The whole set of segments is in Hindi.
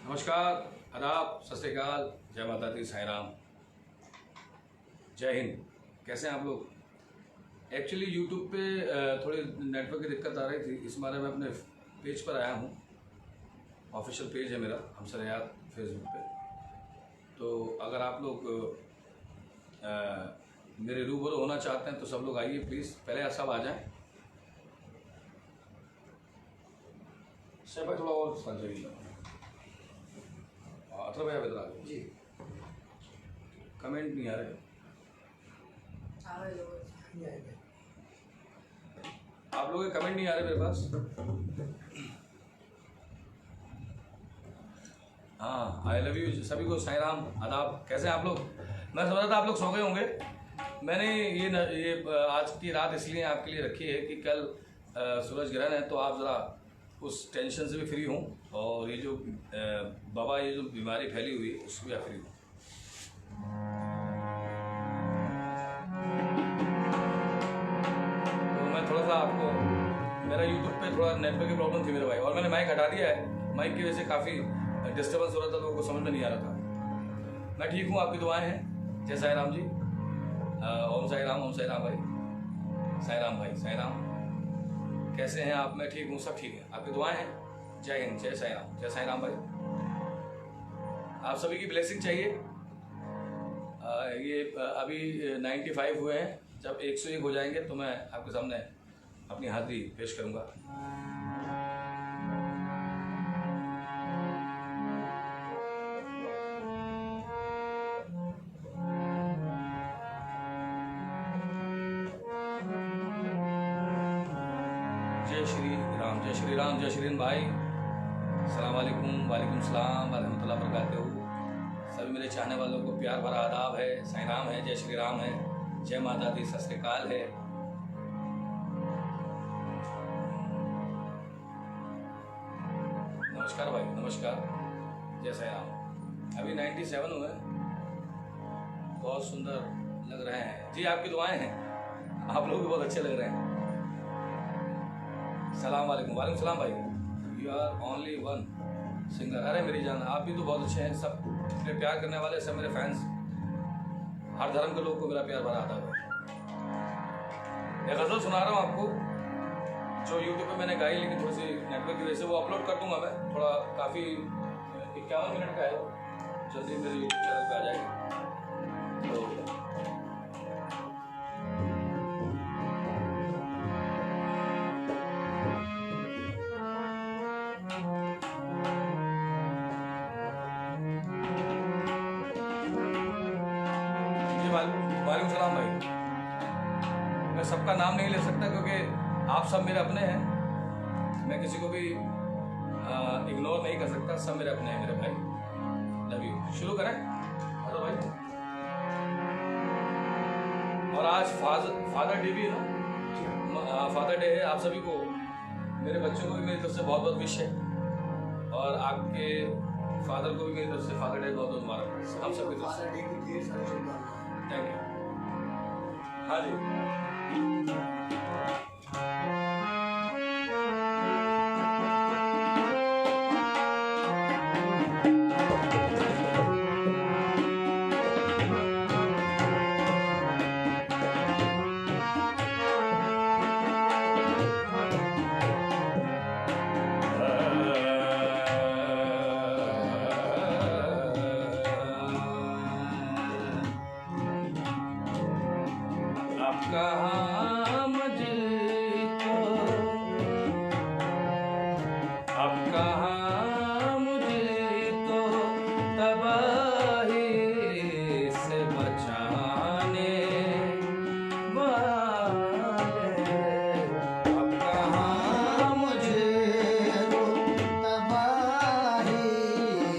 नमस्कार, आदाब, सत श्री अकाल, जय माता दी, साईं राम, जय हिंद। कैसे हैं आप लोग? एक्चुअली यूट्यूब पे थोड़ी नेटवर्क की दिक्कत आ रही थी, इस बारे में अपने पेज पर आया हूँ। ऑफिशियल पेज है मेरा हमसर याद फेसबुक पे। तो अगर आप लोग मेरे रूबरू होना चाहते हैं तो सब लोग आइए प्लीज़, पहले सब आ जाएं। भाई थोड़ा और संजय अथर्व भैया बेहतर आ गए जी। कमेंट नहीं आ रहे, आप लोगों के कमेंट नहीं आ रहे मेरे पास। हाँ, आई लव यू सभी को, साईं राम, आदाब। कैसे हैं आप लोग? मैं समझ रहा था आप लोग सो गए होंगे। मैंने ये आज की रात इसलिए आपके लिए रखी है कि कल सूरज ग्रहण है, तो आप ज़रा उस टेंशन से भी फ्री हों, और ये जो बाबा ये जो बीमारी फैली हुई है उससे भी आप फ्री हों। तो मैं थोड़ा सा आपको, मेरा यूट्यूब पे थोड़ा नेटवर्क की प्रॉब्लम थी मेरे भाई, और मैंने माइक हटा दिया है। माइक की वजह से काफ़ी डिस्टर्बेंस हो रहा था, लोगों को समझ में नहीं आ रहा था। मैं ठीक हूँ, आपकी दुआएं हैं। जय साईं राम जी। ओम साईं राम, ओम साईं राम भाई, साईं राम भाई, साईं राम। कैसे हैं आप? मैं ठीक हूँ, सब ठीक है, आपकी दुआएं हैं। जय हिंद, जय साईं राम, जय साईं राम भाई। आप सभी की ब्लेसिंग चाहिए। ये अभी 95 हुए हैं, जब 101 हो जाएंगे तो मैं आपके सामने अपनी हाजिरी पेश करूँगा। जय श्री राम, जय श्री राम, जय श्री राम भाई। अस्सलाम वालेकुम, वालेकुम सलाम व रहमतुल्लाह व बरकातहू। सभी मेरे चाहने वालों को प्यार भरा आदाब है, साईं राम है, जय श्री राम है, जय माता दी, सत श्री अकाल है। नमस्कार भाई, नमस्कार, जय साईं राम। अभी 97 हुए, बहुत सुंदर लग रहे हैं जी। आपकी दुआएं हैं, आप लोग भी बहुत अच्छे लग रहे हैं। सलाम वालेकुम, वालेकुम सलाम भाई। You are only one singer. अरे मेरी जान, आप भी तो बहुत अच्छे हैं। सब मेरे प्यार करने वाले, सब मेरे फैंस, हर धर्म के लोग को मेरा प्यार भरा आता है। मैं गज़ल सुना रहा हूँ आपको, जो यूट्यूब पे मैंने गाई, लेकिन थोड़ी सी नेटवर्क की वजह से वो अपलोड कर दूंगा मैं। थोड़ा काफ़ी 51 मिनट का है, जल्दी मेरे यूट्यूब चैनल पर आ जाएगी। तो वालेकुम सलाम भाई। मैं सबका नाम नहीं ले सकता क्योंकि आप सब मेरे अपने हैं। मैं किसी को भी इग्नोर नहीं कर सकता, सब मेरे अपने हैं मेरे भाई। Love you. शुरू करें? हेलो भाई। और आज फादर डे भी है ना, फादर डे है। आप सभी को, मेरे बच्चों को भी मेरी तरफ से बहुत बहुत विश है, और आपके फादर को भी मेरी तरफ से फादर डे बहुत बहुत मुबारक। हम सभी तरफ से थैंक यू। हाँ जी, कहाँ मुझको, अब कहाँ मुझको तबाही से बचाने वाले, अब कहाँ मुझको तबाही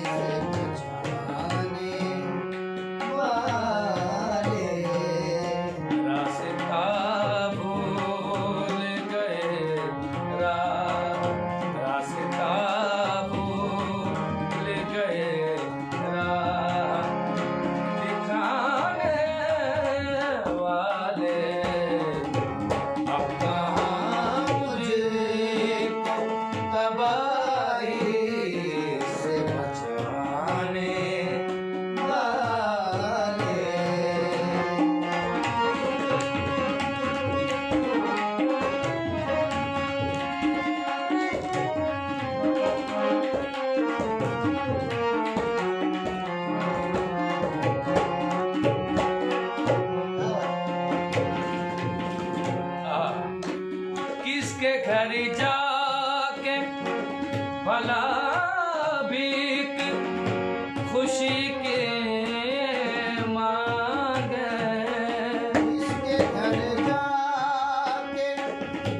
से बचाने वाले, रास्ता भूल गए, रास्ता भला भीख खुशी के मांगे, किसके घर जाके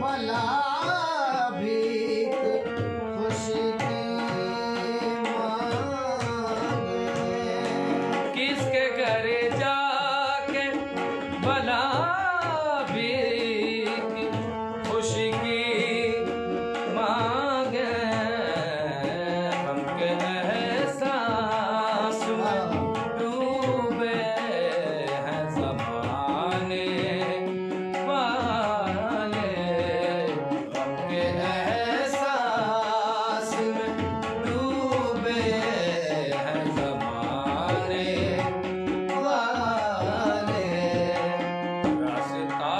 भला भीख खुशी की मांगे, किसके घर जाके भला भीख खुशी की मांगे, हमके एहसास में डूबे हैं ज़माने वाले, हमके एहसास में डूबे हैं ज़माने वाले, रास्ता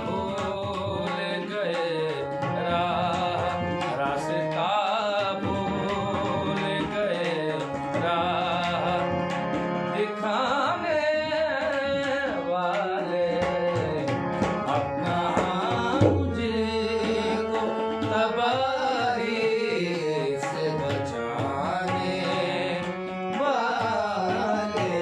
भूल गए रास्ता भूल गए राह दिखाने वाले, अपना मुझे को तबाही से बचाने वाले।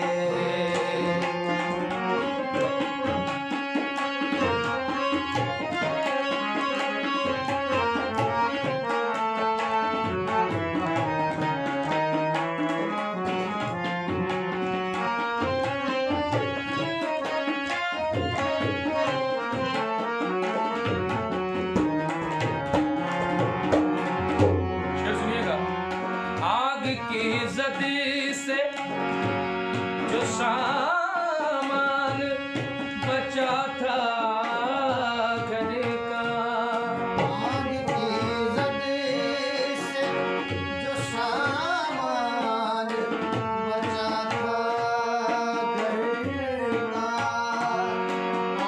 शेर सुनिएगा। आग की जदी से जो सामान बचा था घर का, आग की जदी से जो सामान बचा था घर का,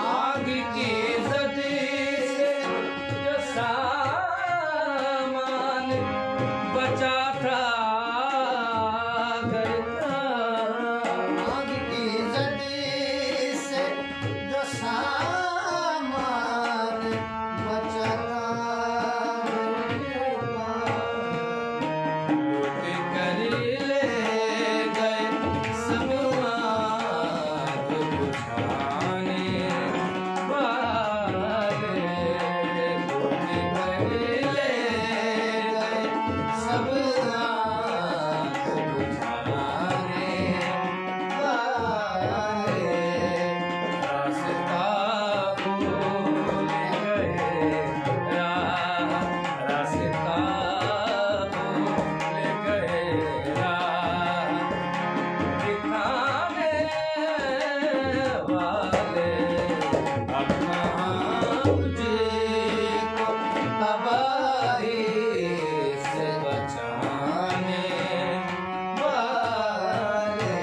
आग की जदी से जो सामान बचा था घर का, आग की जदी से जो सामान बचा था घर का, लूट कर ले गए सब आग बुझाने वाले, लूट कर ले गए सब आग बुझाने वाले, रास्ता भूल गए रास्ता भूल गए राह दिखाने वाले, अपना मुझे को तबाही से बचाने वाले।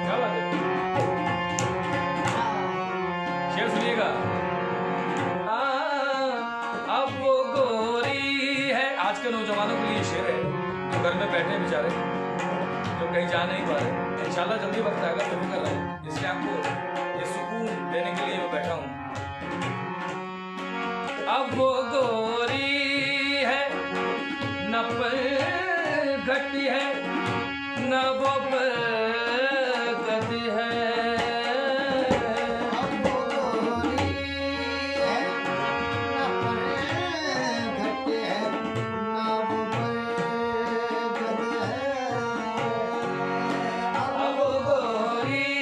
क्या बात है? शेर सुनिएगा। अब वो गोरी है, आज के नौजवानों के लिए शेर है जो घर में बैठे हैं बेचारे, जो कहीं जा नहीं पा रहे। इंशाल्लाह जल्दी वक्त आएगा तो भी कर रहे हैं, इसलिए आपको ये सुकून देने के लिए मैं बैठा हूँ। अब वो गोरी है न पर घटी है न वो पर गति है, अब वो गोरी है न पर घट है न वो पर गद है, अब गोरी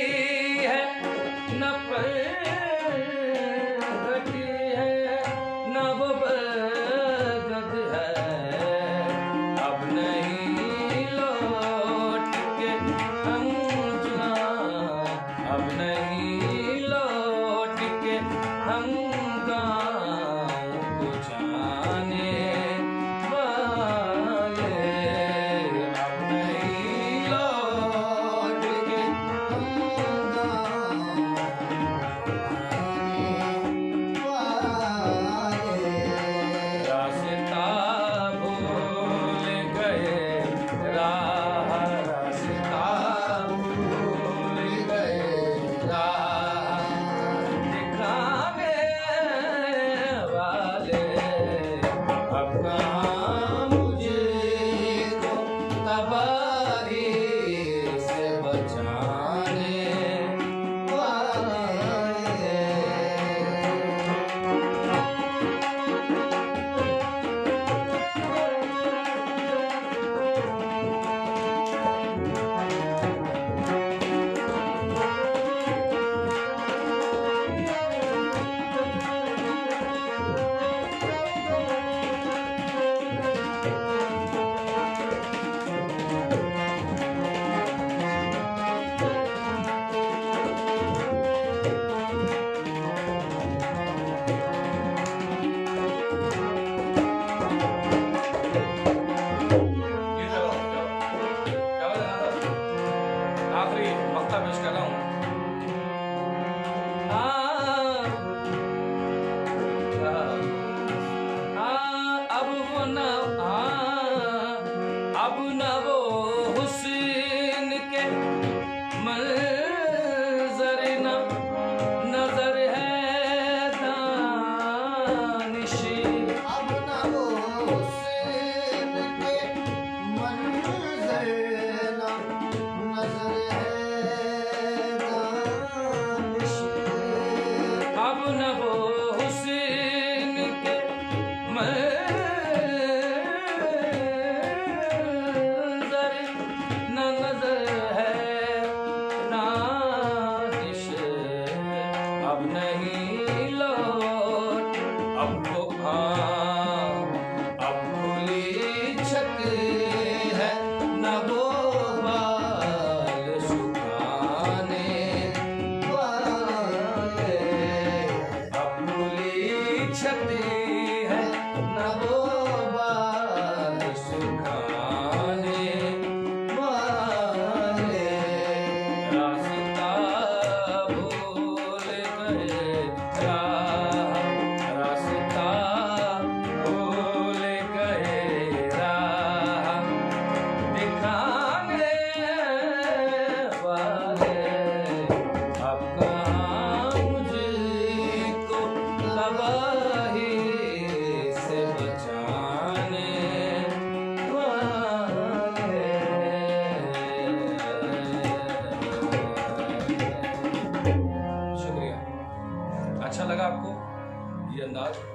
धन्यवाद।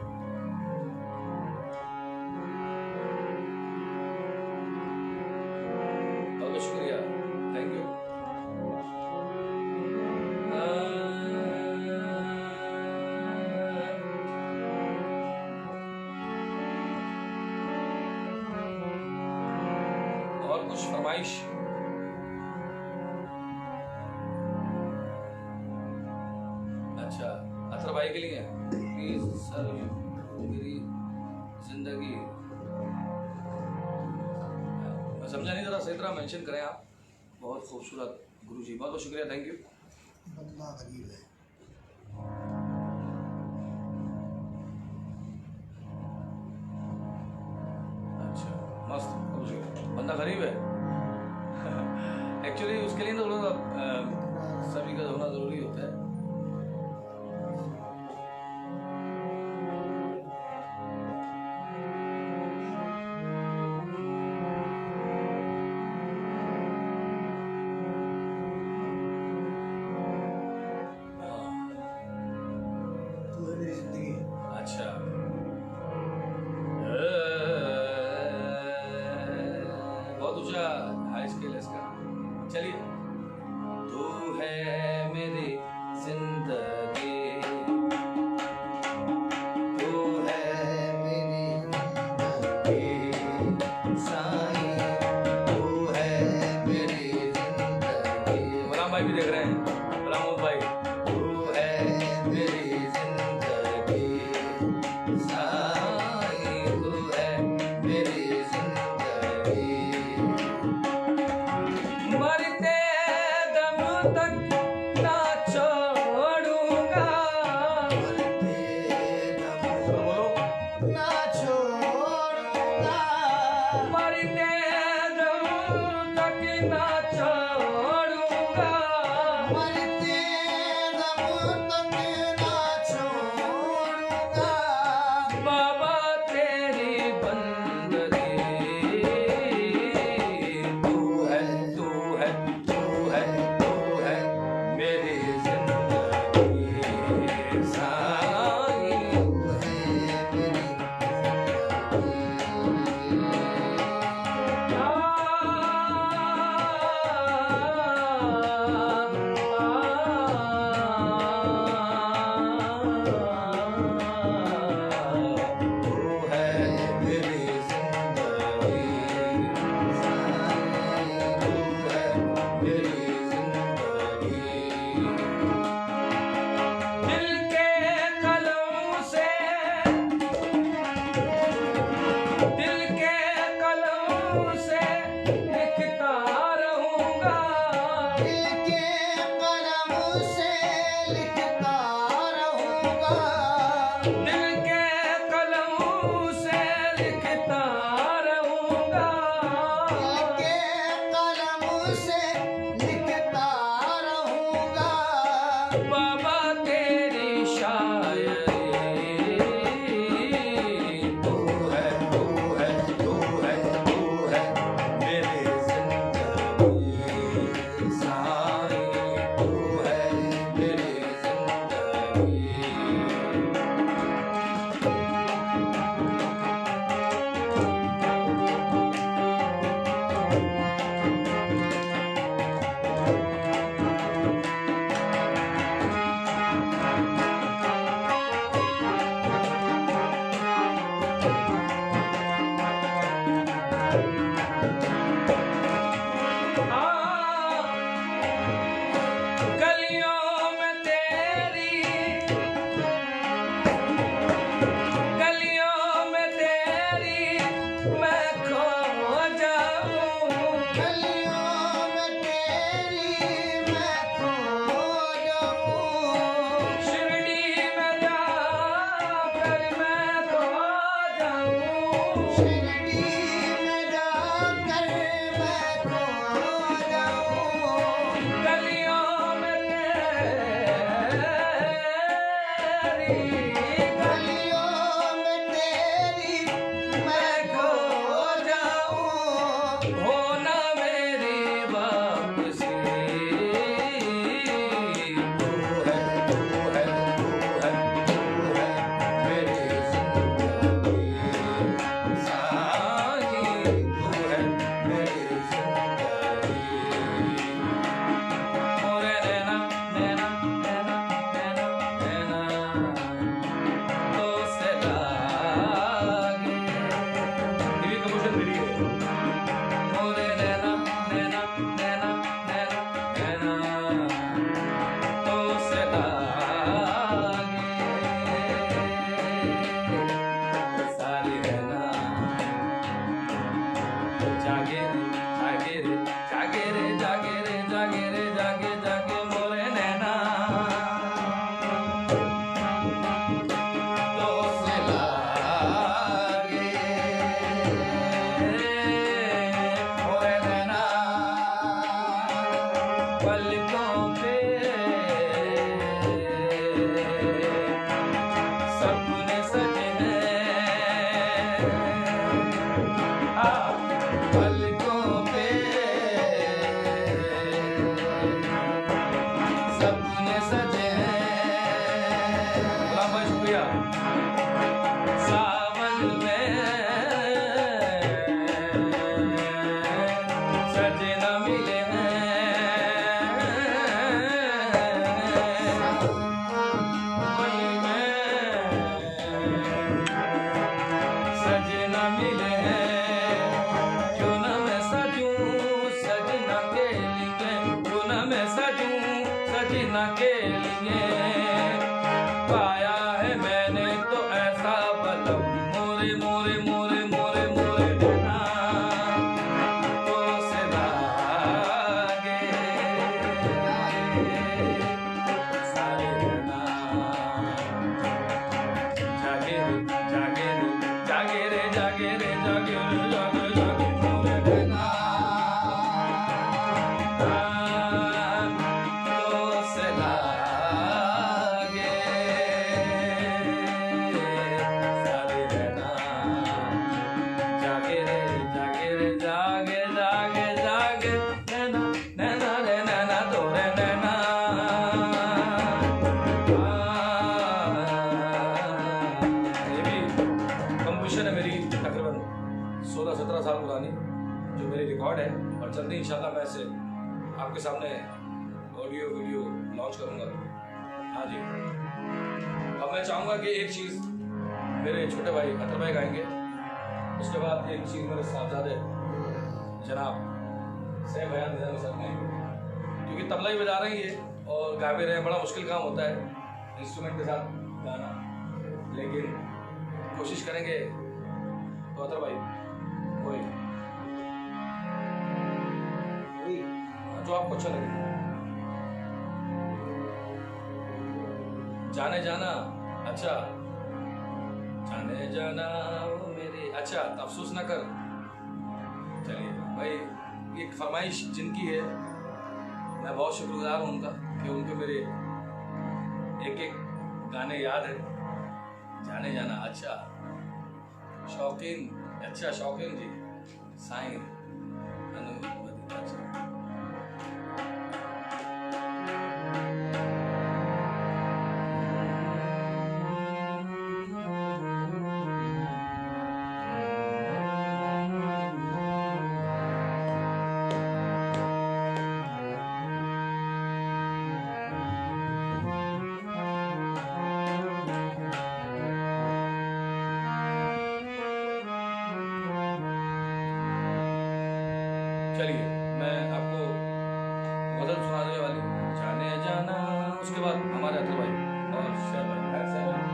बहुत शुक्रिया, थैंक यू। और कुछ फरमाइश? अच्छा, अतर भाई के लिए प्लीज सर, मेरी जिंदगी मैं समझा नहीं, जरा सही तरह मेंशन करें आप। बहुत खूबसूरत गुरुजी, बहुत बहुत शुक्रिया, थैंक यू। बंदा गरीब है। अच्छा, मस्त, बहुत शुक्रिया। बंदा गरीब है एक्चुअली उसके लिए तो थोड़ा सभी का होना जरूरी होता है। तू है मेरी जिंदगी। अच्छा, बहुत ऊंचा हाई स्केल है इसका। चलिए, तू है मेरी जिंदगी, तू है मेरी जिंदगी साईं, तू है मेरी जिंदगी। गुलाम भाई भी देख रहे हैं, गुलाम भाई। तू है मेरी जिंदगी साईं, तू है मेरी जिंदगी। मरते दम तक ना छोड़ूंगा, मरते दम बोलो, ना छोड़ूंगा, मरते दम तक ना छोड़ूंगा, मरते लिया सावन में सजना मिले सजना मिले क्यों न मैं सजूं सजना के लिए क्यों न मैं सजूं सजना के लिए पाया है मैंने तो ऐसा बलम मोरे मोरे मोरे मोरे मोरे बिना तो से लागे सारे बिना जागे जागे जागे रे जागे रे जागे रे जागे जागे मोरे बिना तो से लागे सारे बिना जागे रे जागे जागे जागे नैना नैना रे नैना तो रे नैना ये भी कंपोजिशन है मेरी तकरीबन 16-17 साल पुरानी जो मेरी रिकॉर्ड है और जल्दी इंशाल्लाह मैं इसे आपके सामने ऑडियो वीडियो लॉन्च करूंगा। हाँ जी, अब मैं चाहूँगा कि एक चीज़ मेरे छोटे भाई अतर भाई गाएंगे, उसके बाद एक चीज़ मेरे साहबजादे जनाब से बयान निज़ामी साहब गाएंगे, क्योंकि तबला ही बजा रहे हैं ये और गा भी रहे हैं। बड़ा मुश्किल काम होता है इंस्ट्रूमेंट के साथ गाना, लेकिन कोशिश करेंगे। तो अतर भाई कोई जो आपको अच्छा लगे। जाने जाना, अच्छा जाने जाना वो मेरी, अच्छा अफसोस ना कर। चलिए भाई, ये फरमाइश जिनकी है मैं बहुत शुक्रगुजार हूँ उनका कि उनको मेरे एक एक गाने याद है। जाने जाना, अच्छा शौकीन, अच्छा शौकीन जी साईं अनुमति, अच्छा चलिए मैं आपको गजल सुनाने वाली हूँ, जाने जाना। उसके बाद हमारे अतर भाई और शेर भाई, शेर भाई।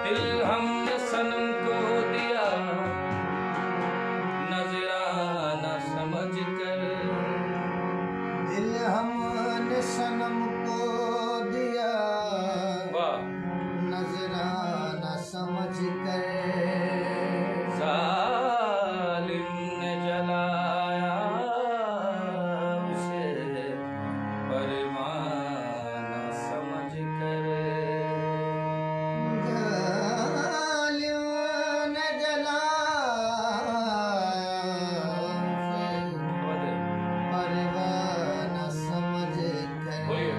दिल हमने सनम को दिया नजराना समझ कर, दिल हमने सनम को दिया वाह नजराना समझ कर, जालिम ने जलाया उसे परवाना समझ कर, जालिम ने जलाया परवाना समझ कर, बोलिए।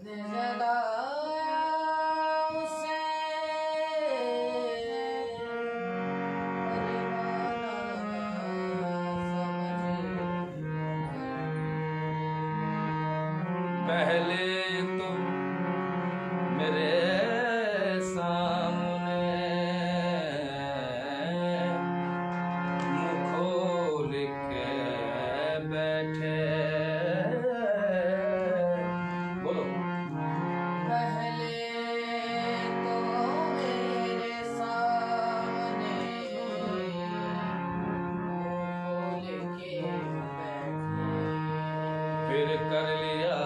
ने जलाया उसे पहले तो मेरे सामने मुँह खोल के बैठे, बोलो। पहले तो मेरे सामने खोल के बैठे, फिर कर लिया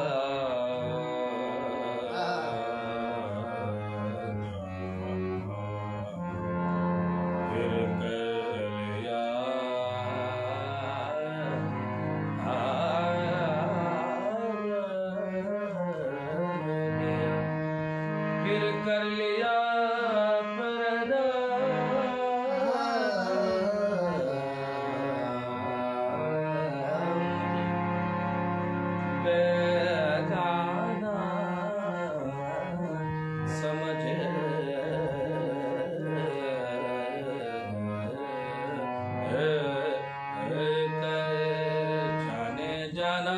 जाना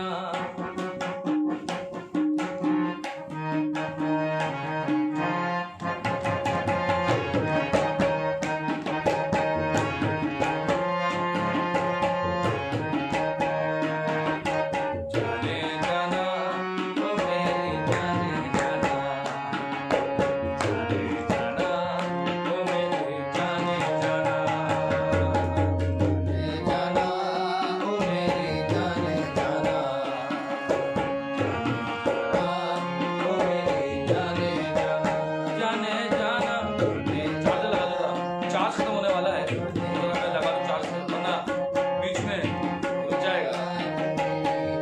जाने जाना ओ मेरी जाने जाना जाने जाना ओ मेरी जाने जाना जाना ओ मेरी जाने जाना ओ मेरी जाने जाना जाने जाना चार्ज लगा दो चार्ज खत्म होने वाला है तो मैं लगा दूं चार्ज वरना बीच में रुक जाएगा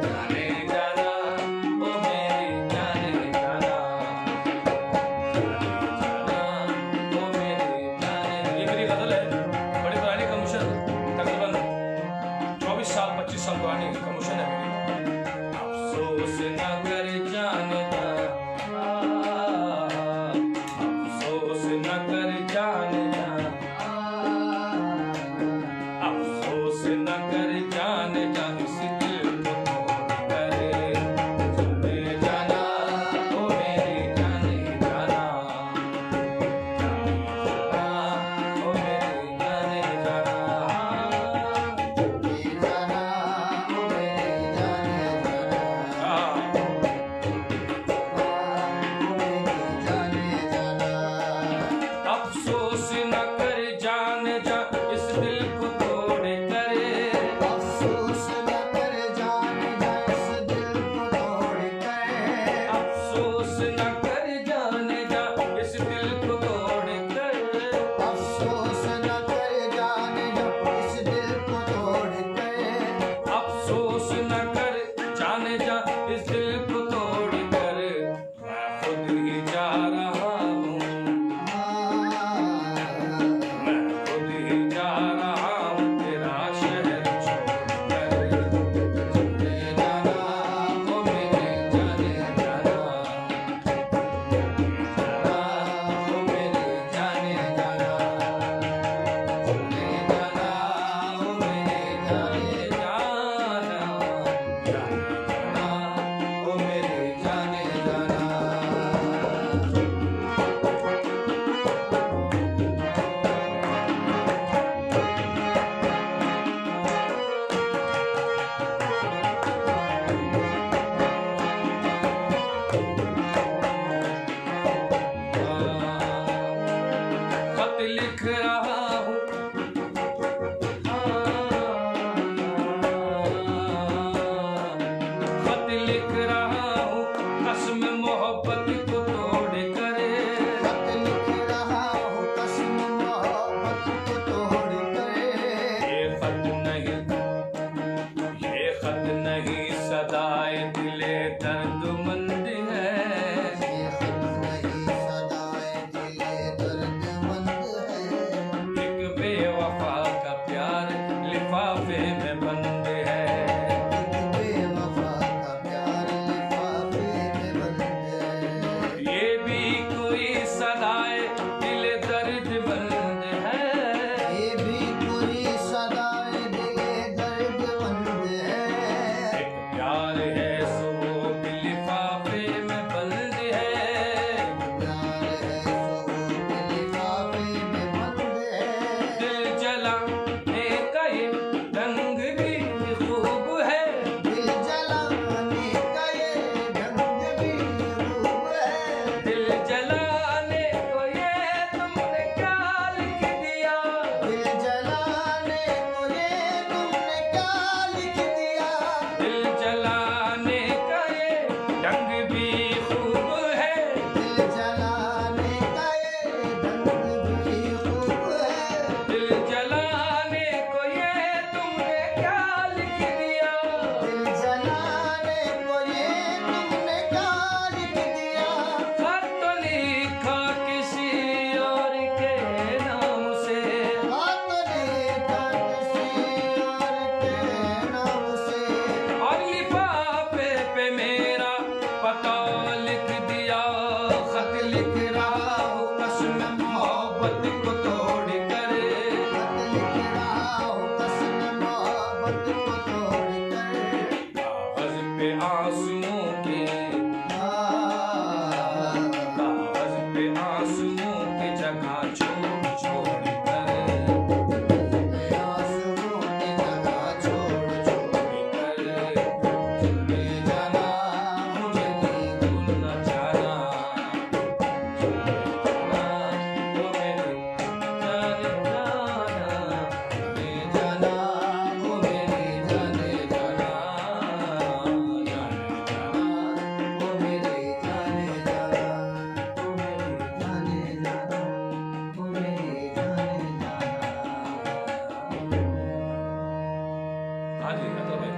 जाने जाना ओ मेरी जाने जाना जाने जाना ओ मेरी जाने ये मेरी गजल है बड़ी पुरानी कमीशन तकरीबन 24 साल 25 साल पुरानी कमीशन है मेरी अफसोस न कर जाने जा अफसोस न कर जाने जा अफसोस न कर जाने जा इस दिल को तोड़ करे जाने जाना ओ मेरी जाने जाना ओ मेरी जाने जाना जाना ओ मेरी जाने जाना ओ मेरी जाने जाना अफसोस न कर जाने जा इस दिल को तोड़ करे अफसोस न कर जाने जा इस दिल को तोड़ कर अफसोस न कर जाने जा इस दिल को तोड़ कर अफसोस न कर जाने जा इस दिल को तोड़ कर अफसोस न कर जाने जा इस दिल को तोड़ कर मैं खुद ही जा रहा हूँ मैं खुद ही जा रहा हूँ तेरा शहर छोड़ कर जाना ओ मेरे जाने जाना ओ मेरे जाने जाना जाना ओ मेरे जाने जाना ओ मेरे जाने जाना खत लिख रहा हूँ खत लिख रहा हूँ कसम मोहब्बत को तोड़ करे खत लिख रहा हूँ कसम मोहब्बत को तोड़ कर ये खत नहीं सदाए दिले दर्दमंद है ये खत नहीं सदाए दिले दर्दमंद है एक बेवफा का प्यार लिफाफे में बंद है एक बेवफा का प्यार लिफाफे में बंद है ये भी कोई सदाए दिल दर्दमंद है ये भी कोई सदाए दिले दर्दमंद है एक प्यार है सो वो भी आंसुओं के कागज पे आंसुओं के जगह छोड़ छोड़ कर आंसुओं की जगह छोड़ छोड़ कर चले जाना मुझे नहीं भूल न जाना वो मेरे जाने जाना ले जाना वो मेरे जाने जाना वो मेरे जाने जाना वो मेरे जाने जाना वो मेरे जाने जाना हाँ जी अतर भाई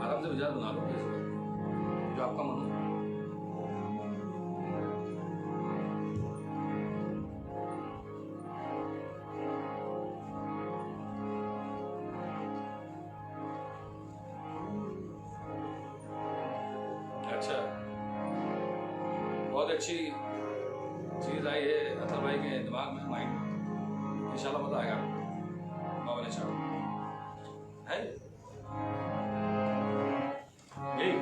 आराम से विचार बना लो इस वक्त, जो आपका मन हो। अच्छा बहुत अच्छी चीज आई है अतर भाई के दिमाग में माइंड में इंशाल्लाह मजा आएगा बाबा ने चाहा है यही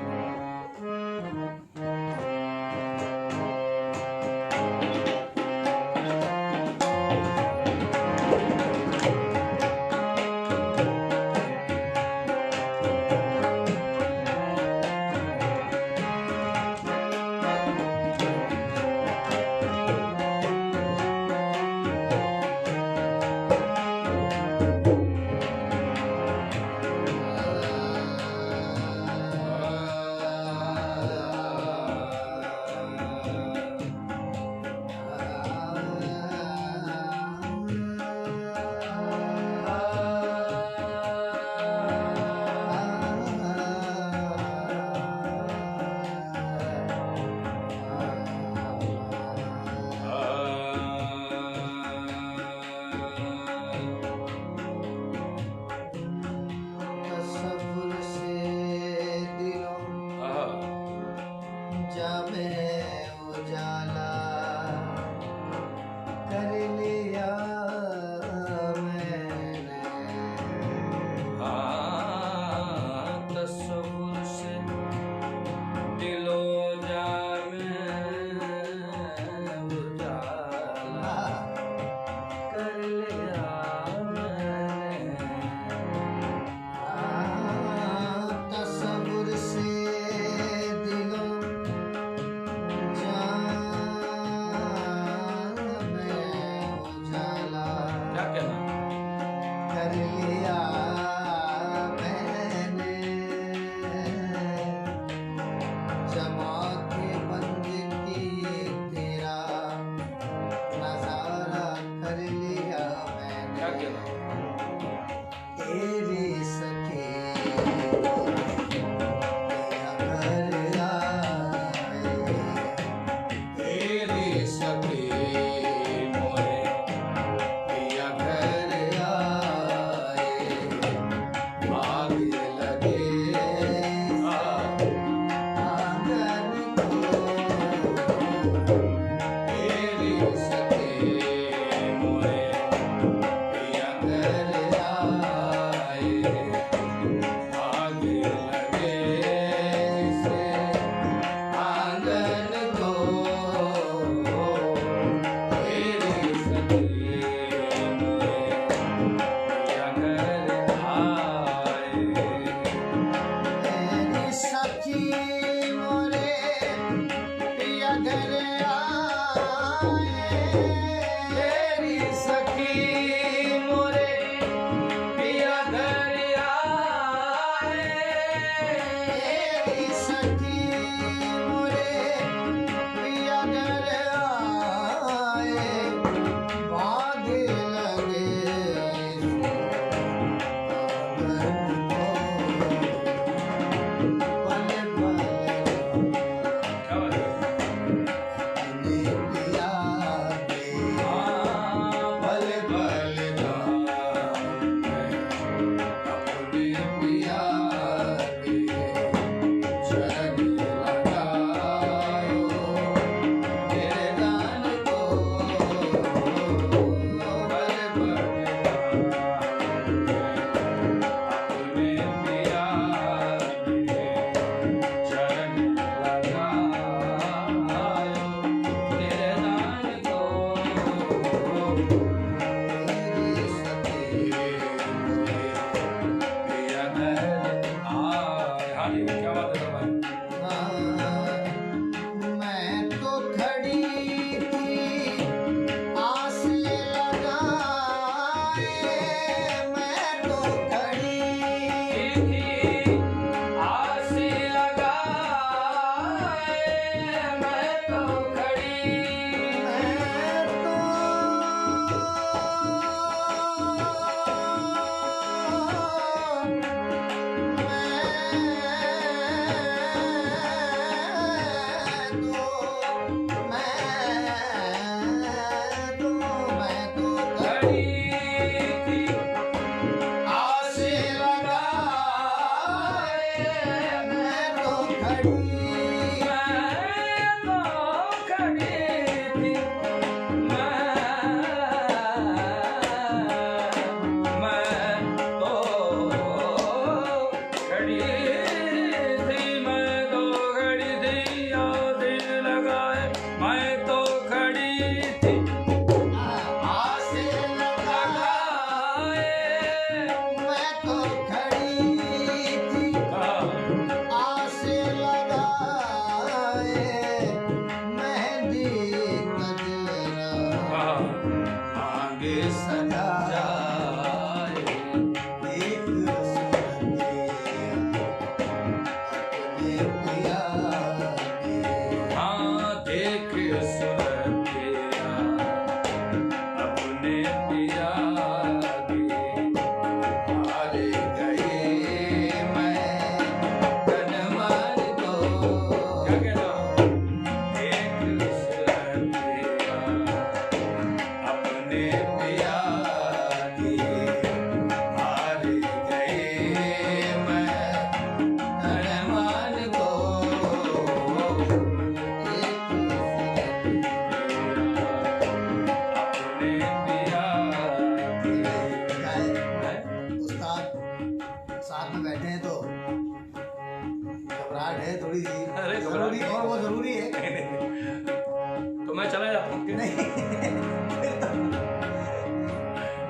मैं चला जाता हूँ।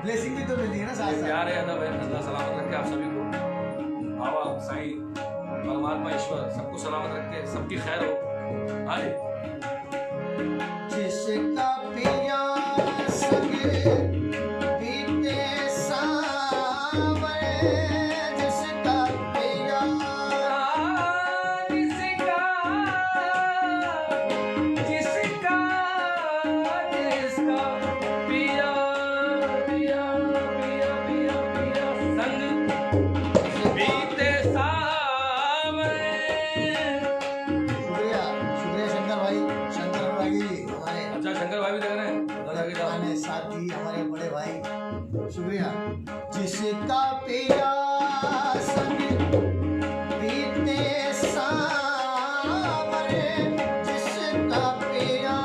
ब्लेसिंग भी तो मिलती है ना साथ साथ। प्यार है, अदब है, अल्लाह सलामत रखे आप सभी को। बाबा साईं परमात्मा ईश्वर सबको सलामत रखे, सबकी खैर हो। हाँ जी। जिसका पिया संग बीते सावन, जिसका पिया शुक्रिया शुक्रिया शंकर भाई, शंकर अनुरागी जी हमारे अच्छा शंकर भाई भी देख रहे हैं, दादा की तरफ। पुराने साथी हमारे बड़े भाई, शुक्रिया। जिसका पिया संग बीते सावन, जिसका पिया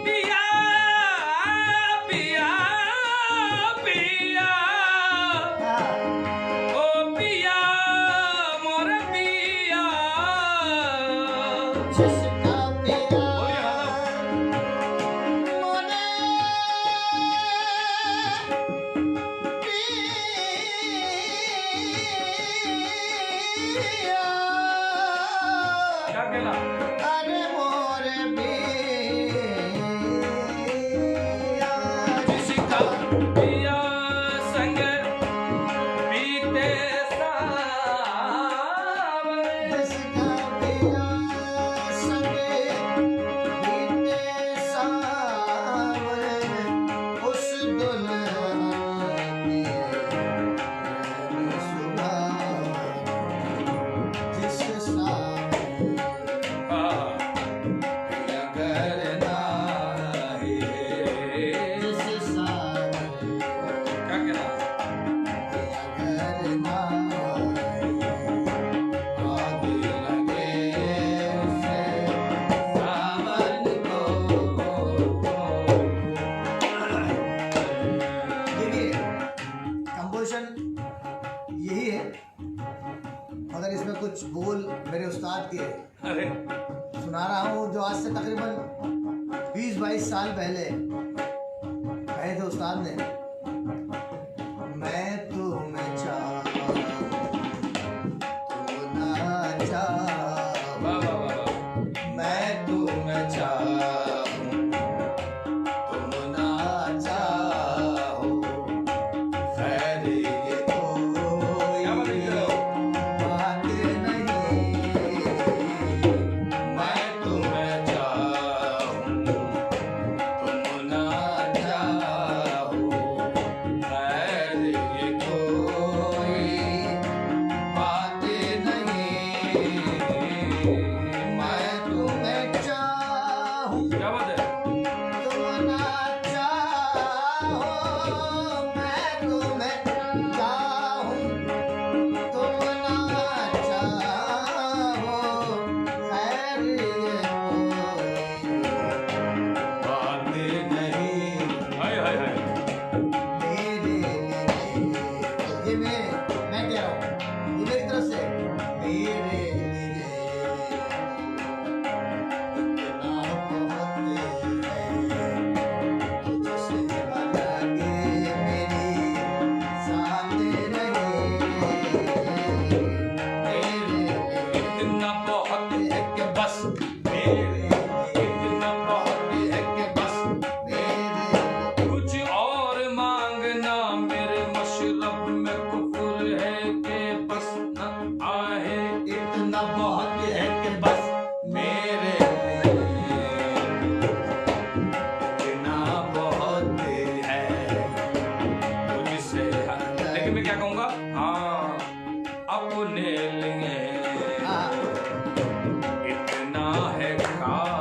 पिया पिया पिया ओ पिया मोर पिया। जिसका पिया बोलिए मोने पिया, क्या कहना? अरे मोर पिया, जिसका पिया संग बीते सावन, जिसका पिया संग बीते सावन, उस दुल्हन की सुहावन, जिस सावन अगर नाही जिस सावन क्या कहना? अगर नाही आगे लगे उसे सावन को। देखिए कंपोजिशन यही है, मगर इसमें कुछ बोल मेरे उस्ताद के अरे सुना रहा हूँ, जो आज से तकरीबन 20-22 साल पहले कहे थे उस्ताद ने। मैं तुम्हें चाहूं, तुम ना चाहो, वाह वाह वाह वाह। मैं तुम्हें चाहूं, तुम ना चाहो, खैर ये कोई क्या बात है? बात नहीं। मैं तुम्हें चाहूं, तुम ना चाहो, खैर ये कोई बात नहीं। मैं तुम्हें चाहूं, क्या बात है? तुम ना चाहो, मैं तुम्हें चाहूं, तुम ना चाहो, खैर ये कोई बात नहीं। हाय हाय हाय। मेरे लिए ये मैं कह रहा हूँ, ये मेरी तरफ से मेरे लिए इतना बहुत है, तुझसे अलग मेरी साथ रहे। मेरे लिए इतना बहुत है कि बस मेरे लिए इतना बहुत है कि बस मेरे कुछ और मांगना मेरे मशरब में कुफर है कि बस न आए। इतना बहुत है कि बस मेरे लिए इतना बहुत है। तुझसे लेकिन मैं क्या कहूँगा, हाँ अपने लिए हाँ, इतना है काफी।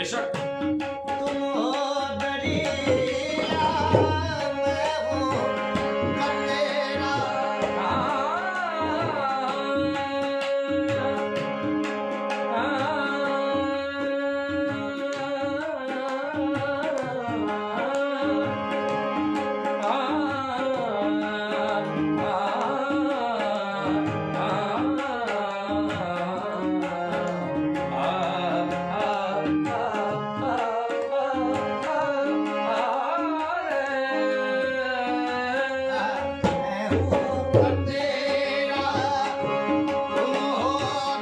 बेशक। तुम हो दरिया मैं हूँ कतेरा मैं हूँ कतेरा तुम हो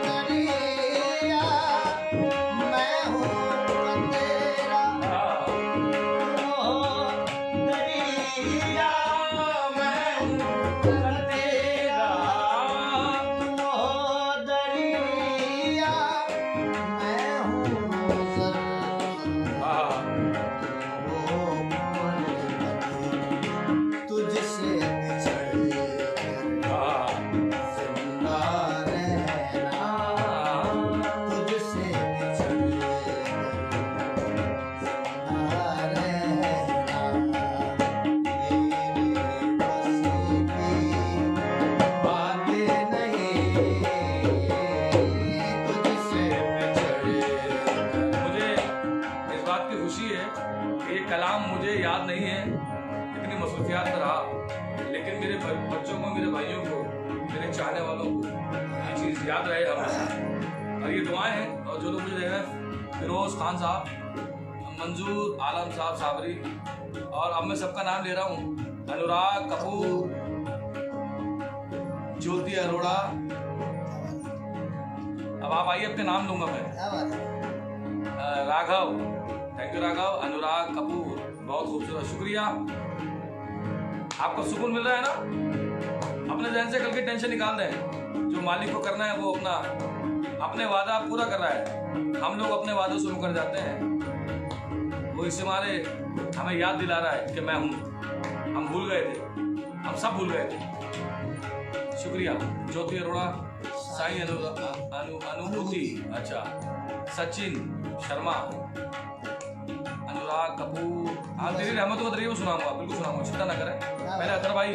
दरिया मैं हूँ कतेरा तुम हो दरिया मैं हूँ कतेरा तुम हो दरिया मैं हूँ ज़रा तुझसे बिछड़ कर जिंदा रहना तुझसे बिछड़ कर जिंदा रहना मेरे बस की बातें नहीं तुझसे बिछड़ कर मुझे इस बात की खुशी है कि ये कलाम मुझे याद नहीं है, इतनी मसरूफियात में रहा, लेकिन मेरे बच्चों को, मेरे भाइयों को, मेरे चाहने वालों को ये चीज़ याद रहे हमेशा। और ये दुआएं हैं, और जो लोग मुझे दे रहे हैं, फिरोज खान साहब, मंजूर आलम साहब साबरी, और अब मैं सबका नाम ले रहा हूँ, अनुराग कपूर, ज्योति अरोड़ा। अब आप आइए, आपके नाम लूंगा मैं। क्या बात है राघव, थैंक यू राघव, अनुराग कपूर, बहुत खूबसूरत, शुक्रिया। आपको सुकून मिल रहा है ना? अपने जहन से कल की टेंशन निकाल दें। जो मालिक को करना है वो अपने वादा पूरा कर रहा है। हम लोग अपने वादों से मुकर जाते हैं। वो इससे हमारे हमें याद दिला रहा है कि मैं हूँ। हम भूल गए थे, हम सब भूल गए थे। शुक्रिया ज्योति अरोड़ा, साई अनुभूति, अच्छा, सचिन शर्मा, अनुराग कपूर। हाँ, तेरी रहमतों का दरिया सुनाऊंगा, बिल्कुल सुनाऊंगा, चिंता ना करें। पहले अतर भाई,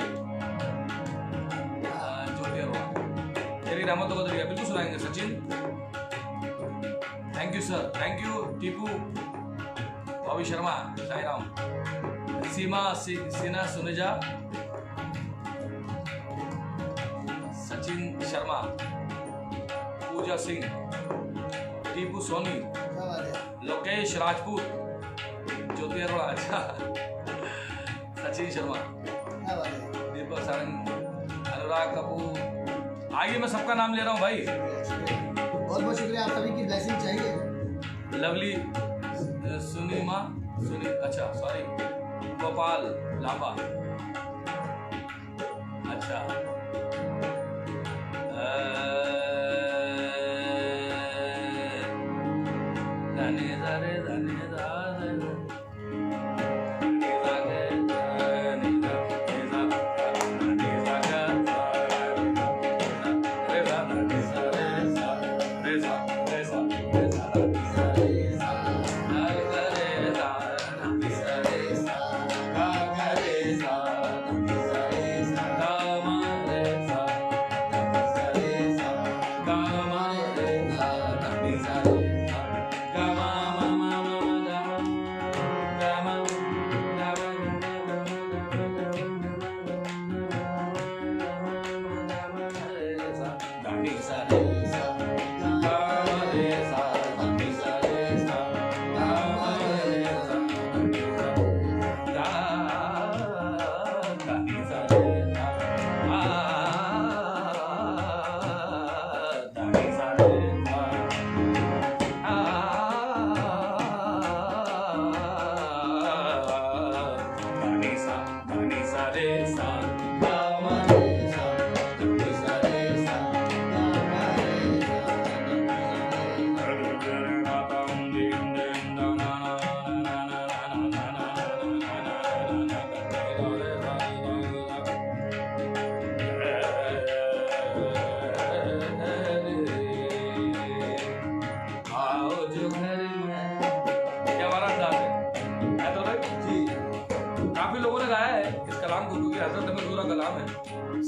ज्योति अरोड़ा, तेरी रहमतों का दरिया बिल्कुल सुनाएंगे। Sachin, thank you sir, thank you. Tipu, Bobby Sharma, Sai Ram, Seema Sinha Suneja, Sachin Sharma, Puja Singh, Tipu Soni, क्या बात है लोकेश राजपूत, ज्योति अरोड़ा, अच्छा, सचिन शर्मा, क्या बात है दीपक सारंग, अनुराग कपूर। आइए, मैं सबका नाम ले रहा हूँ भाई। बहुत बहुत शुक्रिया, आप सभी की ब्लेसिंग चाहिए। लवली, सुनी, अच्छा सॉरी, गोपाल लांबा, अच्छा,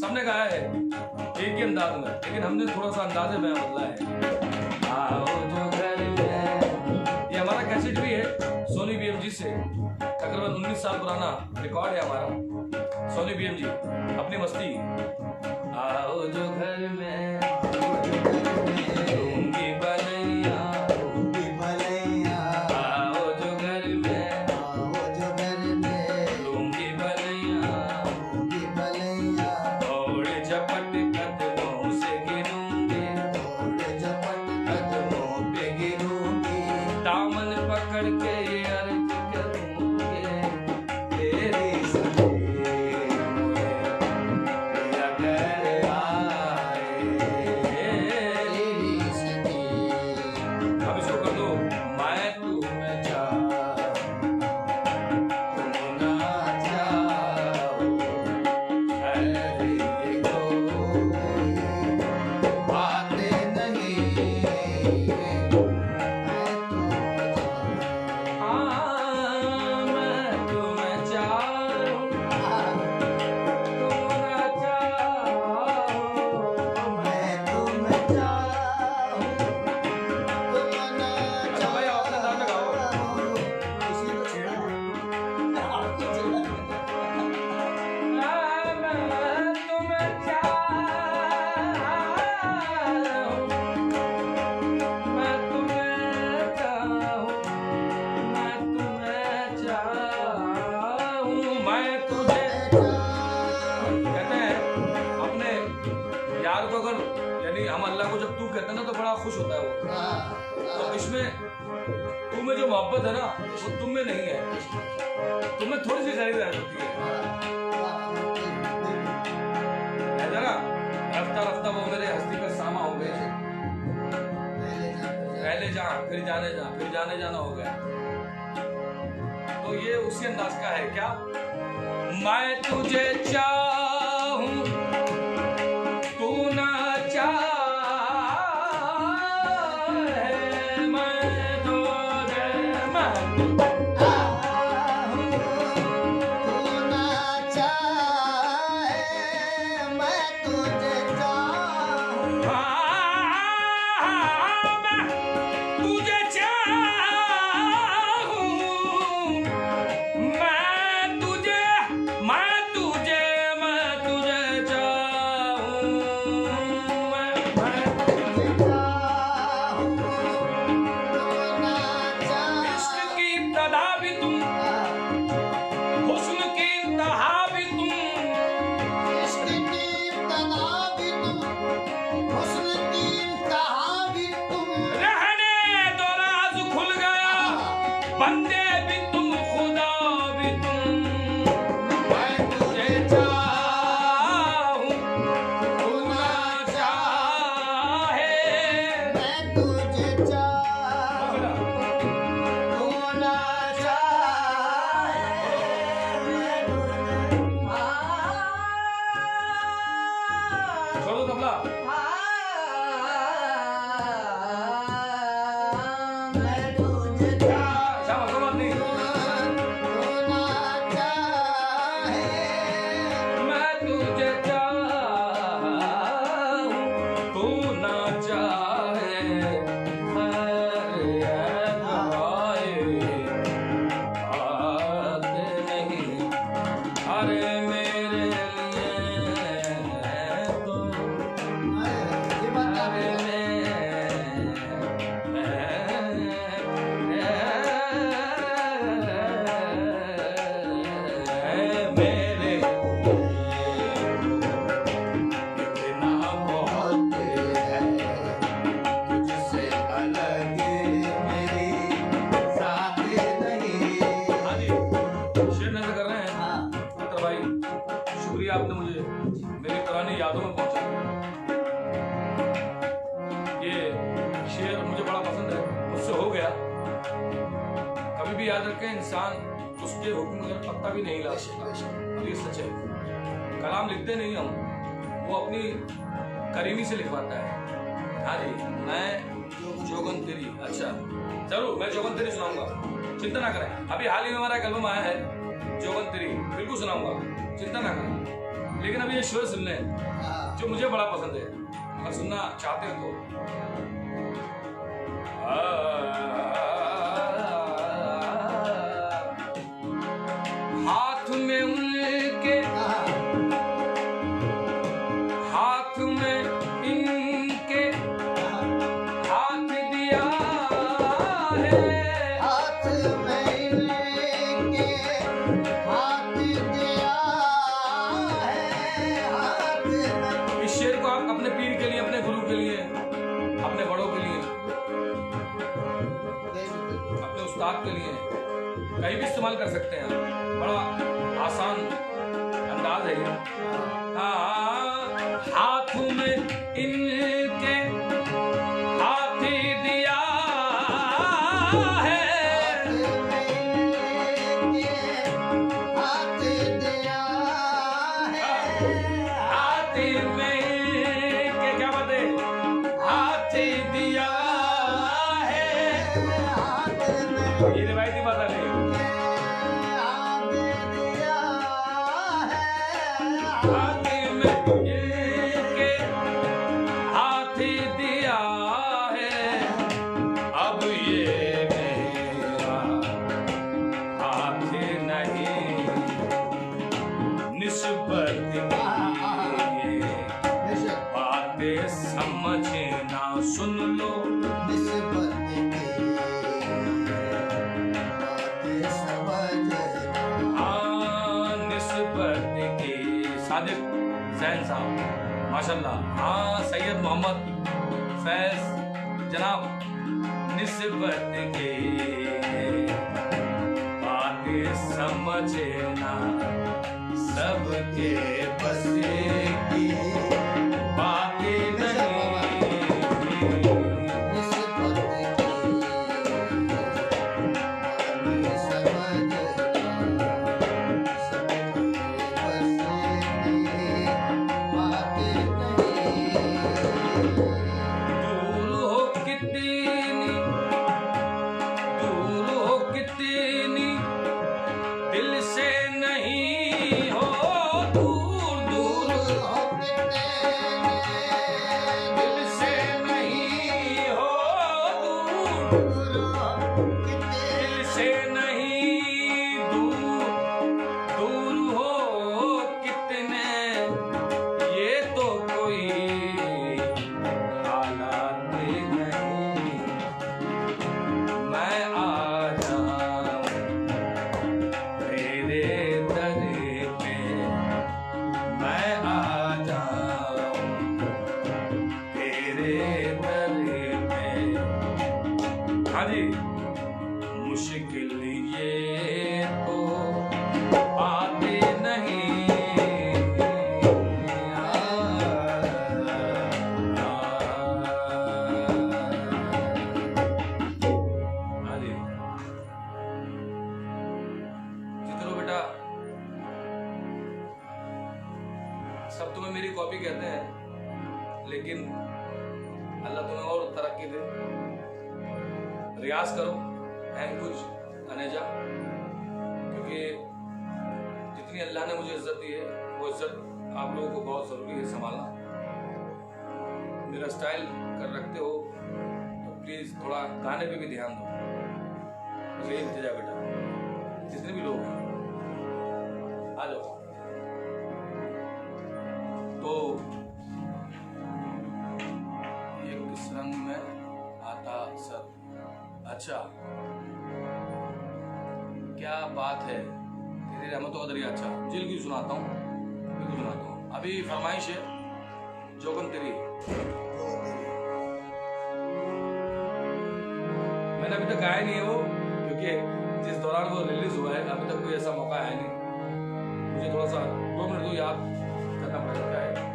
सबने गाया है एक ही अंदाज में, लेकिन हमने थोड़ा सा अंदाजे में बदला है। आओ जो घर में, ये हमारा कैसेट भी है सोनी बीएमजी से, तकरीबन 19 साल पुराना रिकॉर्ड है हमारा सोनी बीएमजी, अपनी मस्ती। आओ जो घर में लूंगी बलैया, आओ जो घर में लूंगी बलैया, और झपट कदमों से गिरूंगी, कदमों पे गिरूंगी, दामन पकड़ के ये अर्ज करूंगी, तेरी सखी मेरा घर आए। अब इसको कर दो, मैं तुम्हें चाहूं, तुम ना चाहो, अरे देखो बातें नहीं, हाँ मैं तुम्हें चाहूं, तुम ना चाहो, अच्छा भाई आप अपने दाम में गाओ। मैं तुम्हें चाहूं, मैं तुम्हें चाहूं, मैं तुम्हें चाहूं, मैं तुझे। कहते हैं अपने यार को अगर, यानी हम अल्लाह को जब तू कहते हैं ना तो बड़ा खुश होता है वो। तो इसमें तू में जो मोहब्बत है ना वो तुम में नहीं है, तुम्हें थोड़ी सी खरीद रह सकती है जरा। रफ्ता रफ्ता वो मेरे हस्ती पर सामा हो गए, पहले जहाँ फिर जाने जा, फिर जाने जाना हो गया। तो ये उसी अंदाज का है क्या, मैं तुझे चाहूं तू ना चाहे, मैं तुझे, मैं तुझे चाहूं, मैं तुझे, मैं तुझे, मैं तुझे चाहूं, मैं इश्क की इब्तदा भी तुम, हुस्न की इंतहा भी तुम, रहने दो राज खुल गया, बंदे भी तुम, खुदा भी तुम, मैं तुझे चाहूं तू ना चाहे। छोड़ो तबला। शाबाश, कोई बात नहीं। मैं तुझे चाहूं तू ना चाहे, अरे दुआए बात नहीं, अरे मेरे लिए तो, अरे मेरे इतना बहुत है, तुझसे अलग मेरी साथ नहीं। हाँ जी, शेर नजर कर रहे हैं अख्तर भाई, शुक्रिया आपने मुझे मेरी पुरानी यादों में पहुंचा। ये शेर मुझे बड़ा पसंद है, मुझसे हो गया। कभी भी याद रखें, इंसान उसके हुक्म का पत्ता भी नहीं ला सकता, और ये सच है। कलाम लिखते नहीं हम, वो अपनी करीमी से लिखवाता है। हाँ जी, मैं जोगन तेरी, अच्छा जरूर मैं जोगन तेरी सुनाऊंगा, चिंता ना करें। अभी हाल ही में हमारा एक एल्बम आया है जोगन तेरी, बिल्कुल सुनाऊंगा, चिंता ना करें। लेकिन अभी ये शेर सुन लें हाँ। जो मुझे बड़ा पसंद है, अगर सुनना चाहते हो तो। हाथ में उनके, हाथ में इनके हाथ दिया है, हाथ में इनके हाथ दिया है, हाथ में। इस शेर को आप अपने पीर के लिए, अपने गुरु के लिए, अपने बड़ों के लिए, अपने उस्ताद के लिए कहीं भी इस्तेमाल कर सकते हैं। बड़ा आसान अंदाज है ये। हाथ में इनके हाथ दिया है, हाथ दिया है, हाथ में इनके क्या बात है, हाथ दिया है। हाथ में ये रिवायती बात है। हाथ दिया है, हाथ में इनके हाथ दिया है, अब ये मेरा हाथ नहीं, निस्बत की बातें समझना, सुन लो निस्बत की बातें समझना। निस्बत की। सादिक जैन साहब माशाल्लाह। हाँ, सैयद मोहम्मद फैज जनाब, निस्बत की बातें समझना, सबके बस की बातें नहीं। निस्बत की बातें समझना, सबके बस की बातें नहीं। दूर हो कितनी, दूर हो कितनी, दिल से नहीं हो दूर, दूर दिल से नहीं हो दूर, दिल से नहीं दूर, दूर हो कितने, ये तो कोई हालात नहीं। मैं आ जाऊं तेरे दर पे, मैं आ जाऊं तेरे दर पे। हाँ जी, मुश्किल ये तो बातें नहीं। हाँ जी, चित्रो बेटा, सब तुम्हें मेरी कॉपी कहते हैं, लेकिन अल्लाह तुम्हें और तरक्की दे। रियाज करो एंड कुछ अनेजा, क्योंकि जितनी अल्लाह ने मुझे इज्जत दी है, वो इज्जत आप लोगों को बहुत ज़रूरी है संभालना। मेरा स्टाइल कर रखते हो तो प्लीज़ थोड़ा गाने पे भी ध्यान दो। मुझे ये इंतजा बेटा, जितने भी लोग हैं आ जाओ। तो ये किस रंग में आता सर, अच्छा क्या बात है, तेरी रहमतों का दरिया। अच्छा जिल की सुनाता हूँ, बिल्कुल सुनाता हूँ। अभी फरमाइश है जोगन तेरी। मैंने अभी तक गाया नहीं है वो, क्योंकि जिस दौरान वो रिलीज हुआ है अभी तक कोई ऐसा मौका आया नहीं। मुझे थोड़ा सा 2 मिनट दो, याद करना पड़ेगा क्या है।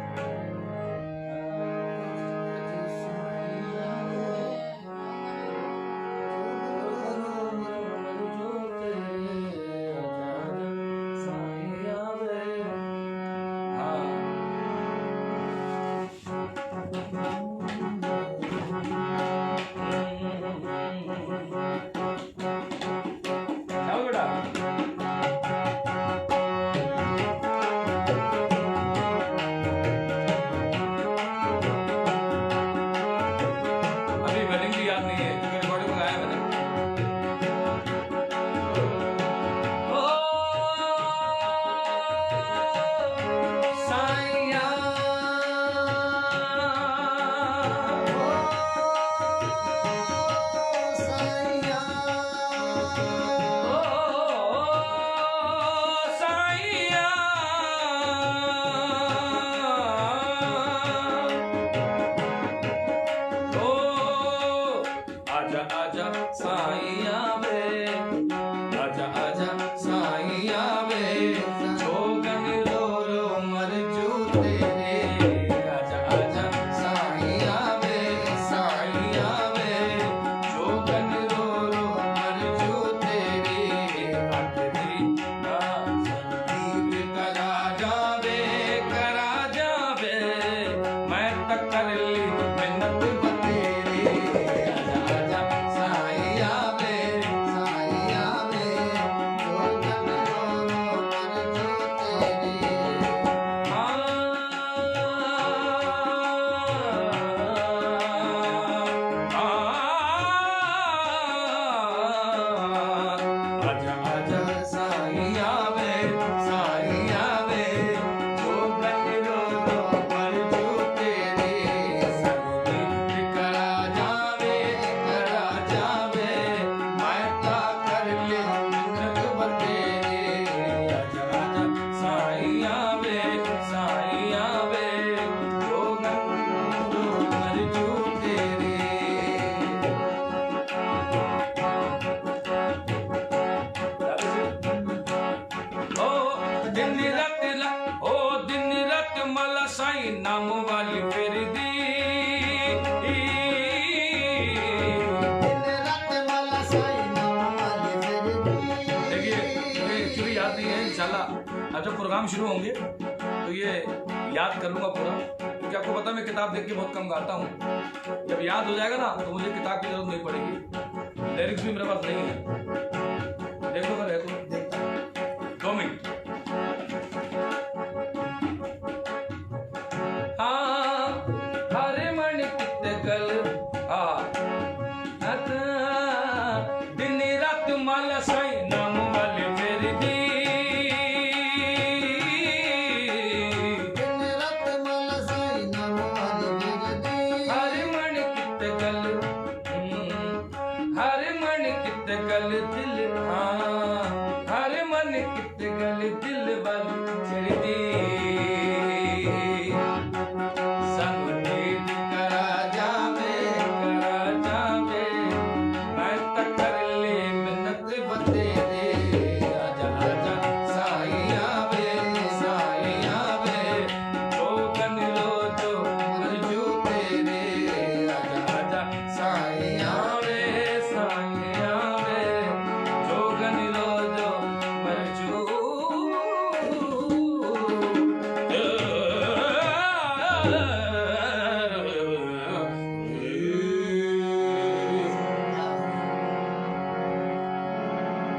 आजा आजा साईं आवे, आजा आजा साईं आवे, जोगन रो रो मर जू तेरे, आजा आजा साईं आवे, साईं आवे, जोगन रो रो मर जू तेरे, आखिरी संगीत करा जावे, मैं तक कर ली मिन्नत बतेरी, आजा आजा साईं आवे, साईं आवे, जोगन रो रो मर जू तेरे। आजा आजा साईं आवे, साईं आवे, जोगन रो रो मर जू तेरे, संगीत करा जावे, मैं ता कर ले मिन्नत बतेरे, आजा आजा साईं आवे, साईं आवे, जोगन रो रो मर जू तेरे। ओ दिन रात मला साईं नाम वाली फिरदी, दिन रात माला साईं नाम वाली फिरदी। देखिए मुझे एक्चुअली याद नहीं है, इंशाल्लाह अब जब प्रोग्राम शुरू होंगे तो ये याद कर लूंगा पूरा, क्योंकि आपको पता है मैं किताब देख के बहुत कम गाता हूँ। जब याद हो जाएगा ना तो मुझे किताब की जरूरत नहीं पड़ेगी, लिरिक्स भी मेरे पास नहीं है। देख लो है तो देखता हूँ। 2 मिनट। हाँ हरे मण कित गल दिन रात माला साईं नाम वाले फिरदी, दिन रात माला साईं नाम वाली फिरदी। हरे मण कित गल, हरे मण कित गल दिल, हाँ हरे मन कित गल दिल बल छिड़दी, संगीत करा जावे, मैं तक कर ले मिन्नत बतेरे, आजा आजा साईं आवे, साईं आवे, जोगन रो जो मर जू तेरे, आजा आजा साईं आवे, साईं आवे, जोगन रो जो मर जू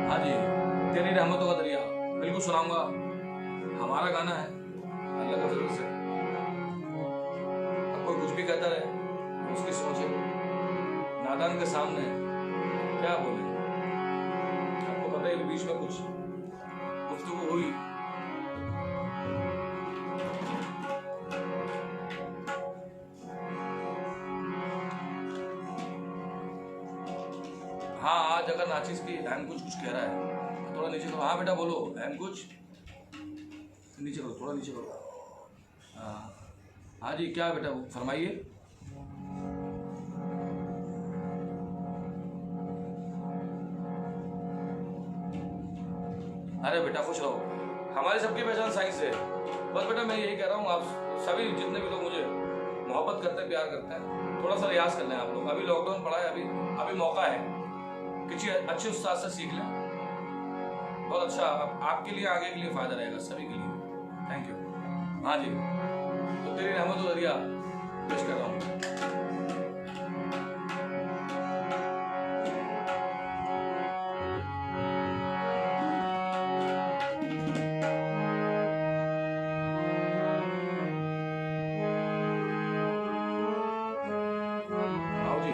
हाँ जी, तेरी रहमतों का दरिया बिल्कुल सुनाऊंगा। हमारा गाना है अल्लाह के फजल से, अब कोई कुछ भी कहता रहे उसकी सोच है, नादान के सामने क्या बोले। आपको पता है कि बीच में कुछ गुफ्तगू हुई, हाँ आज अगर नाचिस की अहम कुछ कह रहा है थोड़ा नीचे करो। हाँ बेटा बोलो, अहम कुछ नीचे करो, थोड़ा नीचे करो। हाँ जी क्या बेटा फरमाइए। अरे बेटा खुश रहो, हमारी सबकी पहचान साइंस से। बस बेटा मैं यही कह रहा हूँ, आप सभी जितने भी लोग मुझे मोहब्बत करते हैं, प्यार करते हैं, थोड़ा सा रियाज कर लें आप लोग। अभी लॉकडाउन पड़ा है, अभी मौका है, किसी अच्छे उस्ताद से सीख लें, बहुत अच्छा आपके लिए, आगे के लिए फायदा रहेगा सभी के लिए। Thank you. हाँ जी, तो तेरी रहमत व दरिया पेश कर रहा हूँ। आओ जी।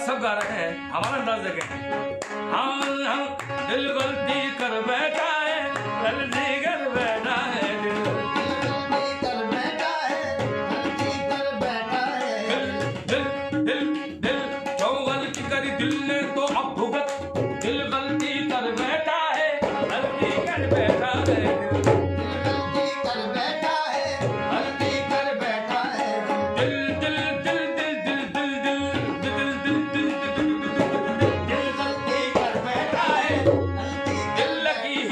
सब गा रहे हैं, हमारा अंदाज देखें। हाँ दिल गलती कर बैठा है, गलती कर बैठा है, दिल जो गलती करी दिल ने तो अब भुगत, दिल गलती कर बैठा है, गलती कर बैठा है,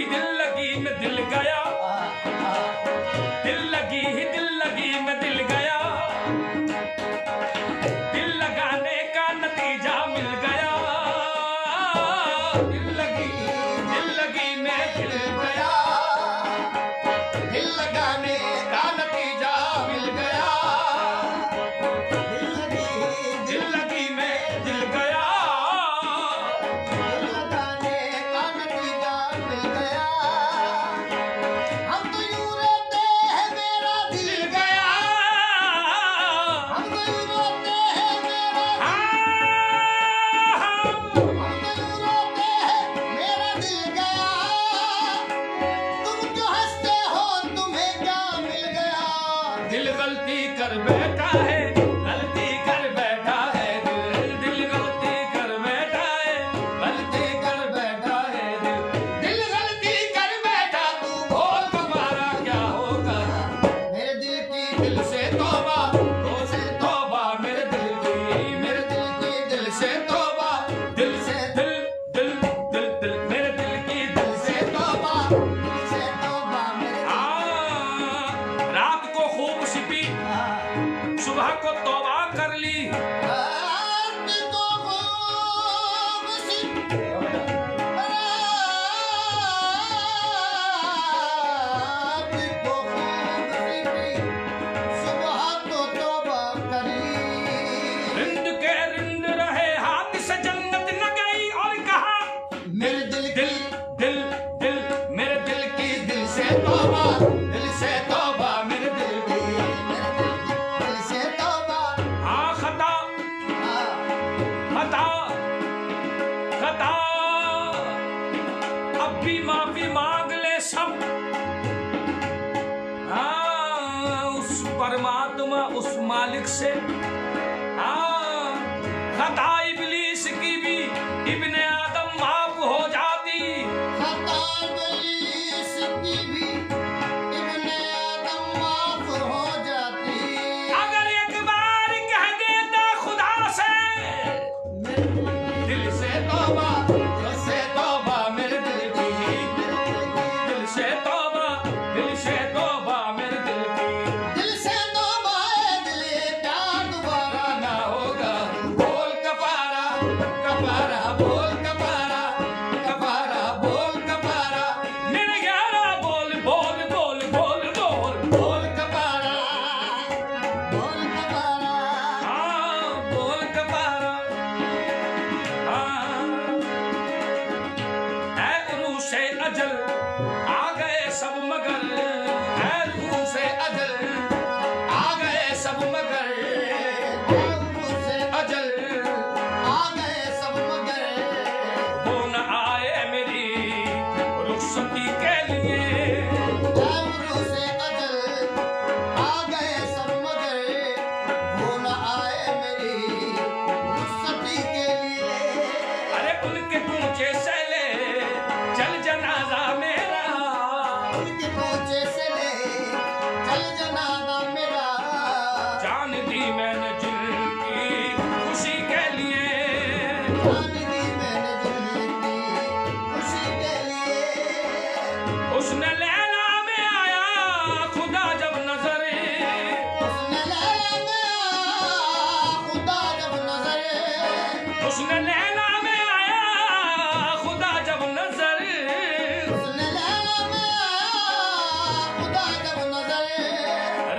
दिल लगी में दिल गया। भी माफी मांग ले सब, हाँ उस परमात्मा उस मालिक से, हाँ खता इब्लीस की भी इब्ने आदम माफ हो जाती, खता इब्लीस की भी इब्ने आदम माफ हो जाती। अगर एक बार कह देता खुदा से दिल से तौबा, दिल से तौबा मेरे दिल की, दिल से तौबा, दिल से तौबा मेरे दिल की, दिल से तौबा है दिल प्यार दोबारा ना होगा। बोल कपारा कपारा, बोल कपारा कपारा, बोल कपारा मेरे यारा, बोल बोल बोल बोल बोल बोल कपारा, बोल कपारा। हाँ बोल कपारा, हाँ ऐ रूह से अजल आ गए सब मगर, ऐ रूह से अजल आ गए सब मगर, से अजल आ गए सब मगर, वो न आए मेरी रुखसती के लिए, दामरू से अजल आ गए सब मगर, वो न आए मेरी रुखसती के लिए। अरे उनके पूछे से ले चल जनाजा मेरा, उनके पहुंचे से ले चल जनाजा मेरा, जान दी मैंने जिनकी खुशी के लिए, जान दी मैंने दिल की खुशी के लिए। उसने लैला में आया खुदा जब नजर, उसने लैला में खुदा जब नजर, उसने लैला में आया खुदा जब नजर, उसने लैला में खुदा जब नजर,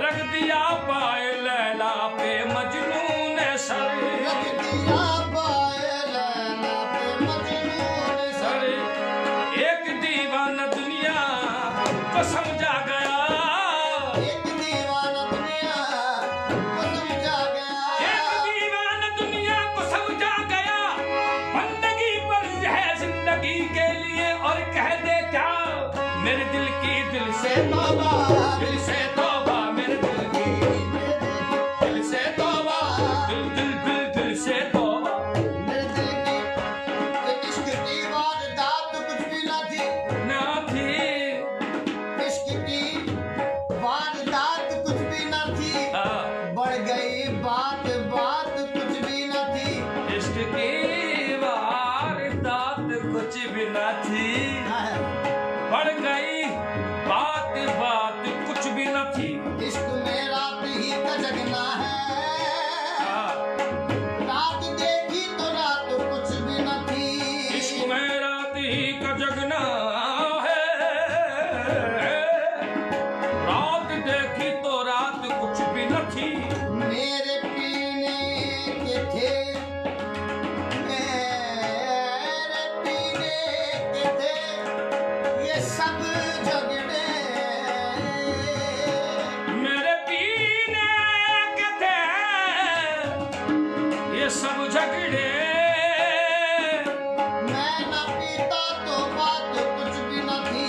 रख दिया पाए लैला पे मजनू ने सर, रख दिया पाए लैला पे मजनू ने सर सर। एक दीवाना दुनिया को समझा गया, एक दीवाना दुनिया को समझा गया, एक दीवाना दुनिया को समझा गया, बंदगी पर है जिंदगी के लिए, और कह दे क्या मेरे दिल की, दिल से तौबा, दिल से तौबा मेरे दिल की, दिल से तौबा, दिल दिल दिल दिल से तौबा, मेरे दिल की ये इश्क की वारदात कुछ भी ना थी, ना थी इश्क की वारदात कुछ भी ना थी, हाँ, बढ़ गई बात बात कुछ भी ना थी। इश्क की वारदात कुछ भी ना थी, बढ़ गई बात बात कुछ भी न थी, इश्क में रात ही का जगना है, हाँ, रात देखी तो रात कुछ भी न थी। इश्क में रात ही का जगना है, रात देखी तो रात कुछ भी न थी, मेरे पीने के थे, मेरे पीने के थे ये सब झगड़े, मेरे पीने के थे ये सब झगड़े, मैं न पीता तो बात कुछ भी न थी।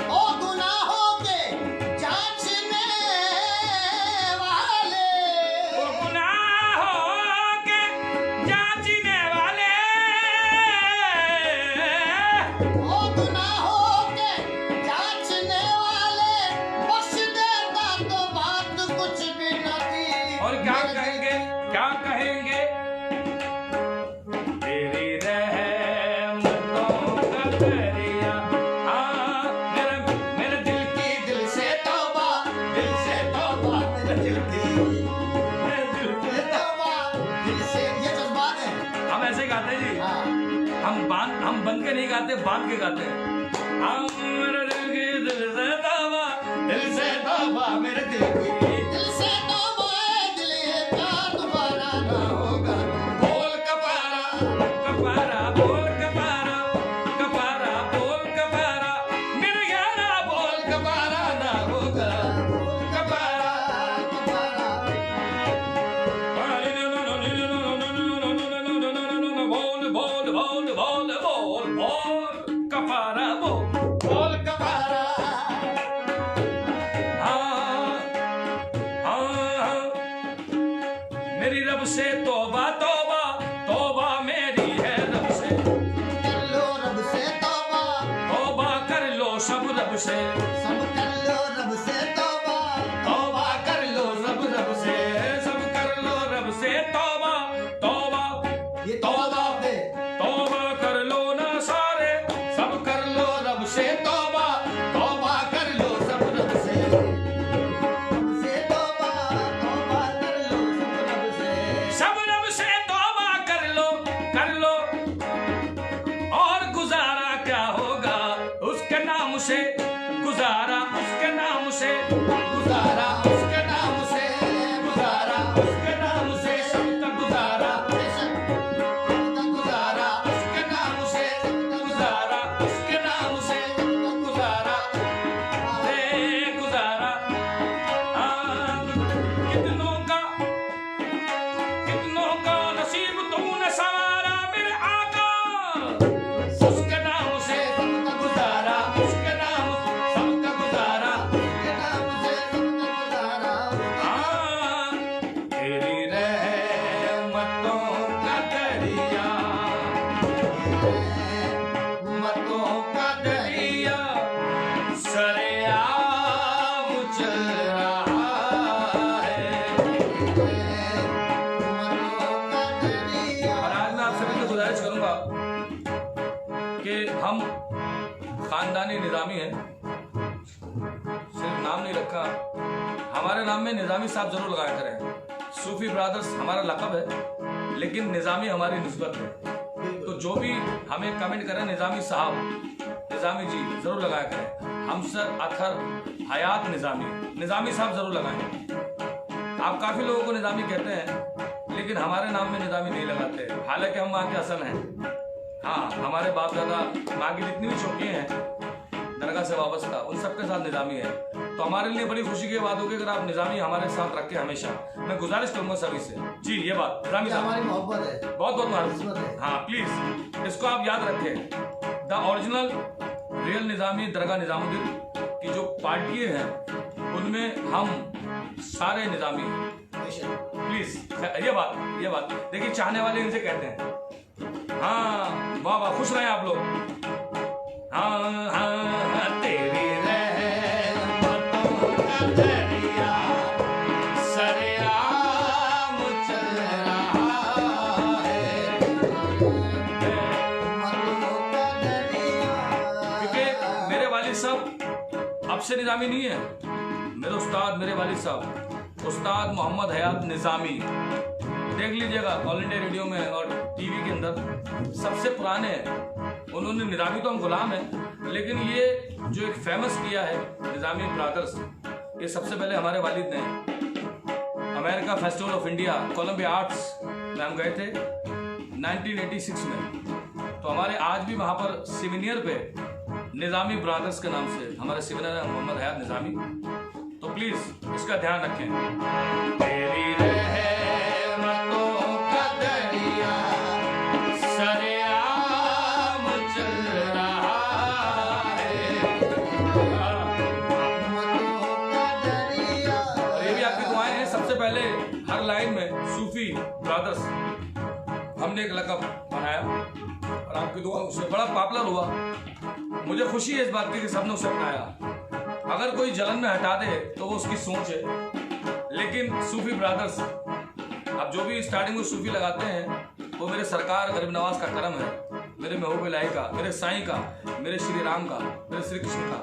ओ गुनाहों के जांचने वाले, वो गुनाहों के जांचने वाले, ओ गुनाहों के जांचने वाले, बख्श देता तो बात कुछ भी न थी। और क्या कहेंगे, क्या कहेंगे, तेरी रहमतों का दरिया, हाँ मेरे मेरे दिल की, दिल से तौबा, दिल से तौबा मेरे दिल की, मेरे दिल की तौबा, दिल से ये जज्बात है। हम ऐसे गाते हैं जी, हाँ, हम बन के नहीं गाते, बांध के गाते हैं। हम मेरे दिल की, दिल से तौबा, दिल से तौबा मेरे दिल की, दिल से तौबा है दिल ये प्यार दोबारा ना होगा। बोल कपारा कपारा, बोल कपारा कपारा, बोल कपारा मेरे यारा, बोल कपारा ना होगा कपारा, कपारा, बोल बोल बोल बोल बोल बोल बोल कपारा बोल। तौबा तौबा कर लो ना सारे, सब कर लो रब से तौबा, तौबा कर लो सब रब से, सब रब से तौबा कर लो, और गुजारा क्या होगा उसके नाम से, गुजारा उसके नाम से, गुजारा उसके नाम से, गुजारा उसके नाम से, सबका गुजारा, गुजारा उसके नाम से, गुजारा उसके नाम से, गुजारा रे गुजारा। कितनों का नसीब तूने संवारा मेरे आका, उसके नाम से गुजारा, उसके नाम सबका गुजारा, तेरी रहमतों का दरिया, मतों का दरिया सरेआम चल रहा है। और आज मैं आप सभी को गुजारिश करूंगा कि हम खानदानी निजामी हैं, सिर्फ नाम नहीं रखा, हमारे नाम में निजामी साहब जरूर लगाया करें। सूफी ब्रदर्स हमारा लक़ब है, लेकिन निजामी हमारी निस्बत है। तो जो भी हमें कमेंट करें निजामी साहब, निजामी जी जरूर लगाया करें। हमसर अथर हयात निजामी साहब जरूर लगाएं। आप काफी लोगों को निजामी कहते हैं, लेकिन हमारे नाम में निजामी नहीं लगाते, हालांकि हम वहाँ के असल हैं। हाँ, हमारे बाप दादा माँ की जितनी भी शौकीन हैं दरगाह से वाबस्ता, उन सबके साथ निजामी है। तो हमारे लिए बड़ी खुशी की बात होगी अगर आप निजामी हमारे साथ रखें हमेशा। मैं गुजारिश करूंगा सभी से जी, ये बात निजामी साहब हमारी मोहब्बत है, बहुत बहुत किस्मत है। मुबारक। हाँ प्लीज इसको आप याद रखें। द ओरिजिनल रियल निजामी दरगाह निजामुद्दीन की जो पार्टियां हैं उनमें हम सारे निजामी हैं। प्लीज ये बात देखिए, चाहने वाले इनसे कहते हैं। हाँ वाह वाह, खुश रहे आप लोग। हाँ हाँ तेरी रहमतों का दरिया सरेआम चल रहा है। क्योंकि मेरे वालिद साहब अब से निजामी नहीं है, मेरे उस्ताद, मेरे वालिद साहब उस्ताद मोहम्मद हयात निजामी, देख लीजिएगा ऑल इंडिया रेडियो में और टीवी के अंदर सबसे पुराने हैं। उन्होंने निजामी तो हम गुलाम हैं, लेकिन ये जो एक फेमस किया है निजामी ब्रदर्स, ये सबसे पहले हमारे वालिद ने America festival of India Columbia arts में हम गए थे 1986 में। तो हमारे आज भी वहाँ पर सिविनियर पे निजामी ब्रदर्स के नाम से हमारे सिविनियर है मोहम्मद हयात निजामी। तो प्लीज इसका ध्यान रखें। तेरी रहमतों का दरिया सरेआम चल रहा है। और ये भी आपकी दुआएं हैं। सबसे पहले हर लाइन में सूफी ब्रदर्स हमने एक लक़ब बनाया और आपकी दुआ उससे बड़ा पॉपुलर हुआ। मुझे खुशी है इस बात की कि सबने उसे अपनाया। अगर कोई जलन में हटा दे तो वो उसकी सोच है, लेकिन सूफी ब्रदर्स अब जो भी स्टार्टिंग में सूफी लगाते हैं वो मेरे सरकार गरीब नवाज का करम है, मेरे महबूब इलाही का, मेरे साईं का, मेरे श्री राम का, मेरे श्री कृष्ण का,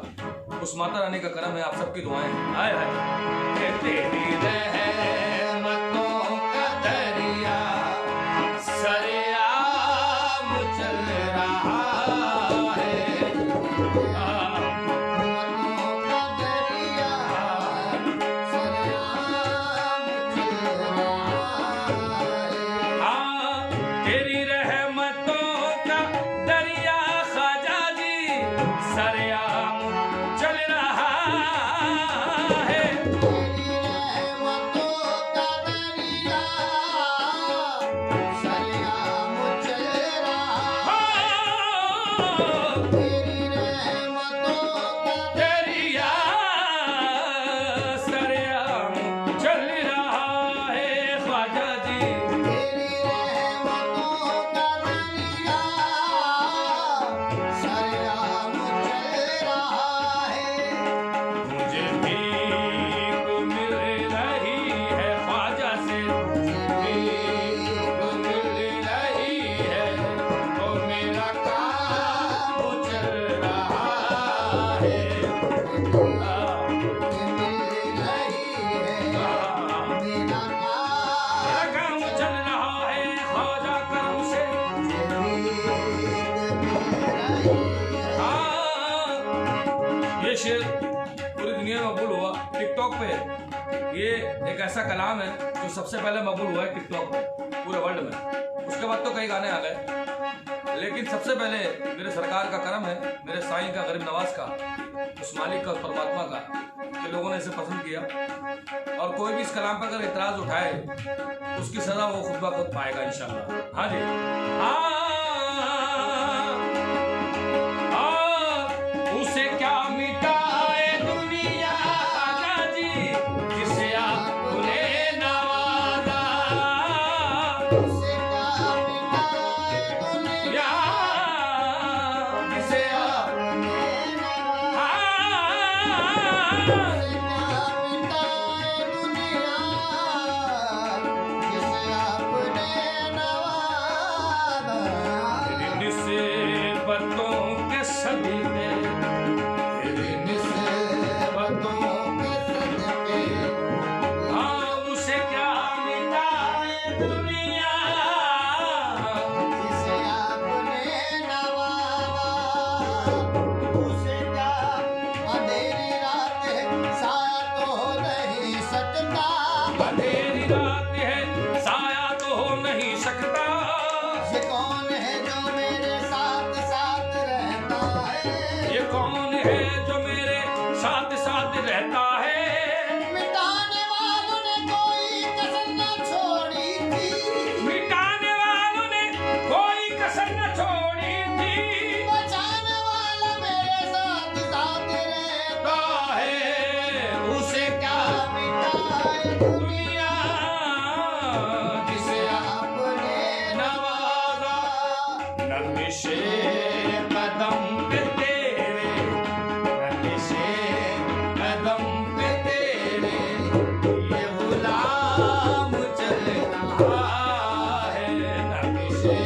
उस माता रानी का करम है। आप सबकी दुआएं हैं। हाय हाय तेरी रहमतों का दरिया सरेआम चल रहा है। तेरी रहमतों का दरिया ख्वाजा जी सरेआम चल रहा है। तेरी रहमतों का दरिया सरेआम चल रहा है। तेरी रहमतों का दरिया सरेआम चल रहा है ख्वाजा जी। तेरी रहमतों टिकटॉक पे ये एक ऐसा कलाम है जो सबसे पहले मकबूल हुआ है टिकटॉक में पूरे वर्ल्ड में। उसके बाद तो कई गाने आ गए, लेकिन सबसे पहले मेरे सरकार का करम है, मेरे साईं का, गरीब नवाज का, उस मालिक का, उस परमात्मा का, कि लोगों ने इसे पसंद किया। और कोई भी इस कलाम पर अगर इतराज उठाए तो उसकी सजा वो खुद ब खुद पाएगा इंशाल्लाह। हाँ जी। उसे क्या मिटाए दुनिया जी जिसे आपने नवाजा, उसे क्या मिटाए दुनिया जिसे आपने नवाजा, उसे क्या मिटाए दुनिया जिसे आपने नवाजा। निस्बतों के सभी में निस्बतों के सदके उसे क्या मिटाए दुनिया जिसे आपने नवाजा, उसे क्या अंधेरी रात है साया तो हो नहीं सकता, अंधेरी रात है साया तो हो नहीं सकता। ये कौन है जो मेरे साथ साथ रहता है, ये कौन है जो मेरे साथ साथ रहता है। मिटाने वालों ने कोई कसर न छोड़ी थी, मिटाने वालों ने कोई कसर न छोड़ी थी। बचाने वाला मेरे साथ साथ रहता है उसे क्या मिटाए दुनिया जिसे आपने नवाजा। नक्शे कदम पे तेरे, नक्शे कदम पे तेरे, ये गुलाम चल रहा है। नक्शे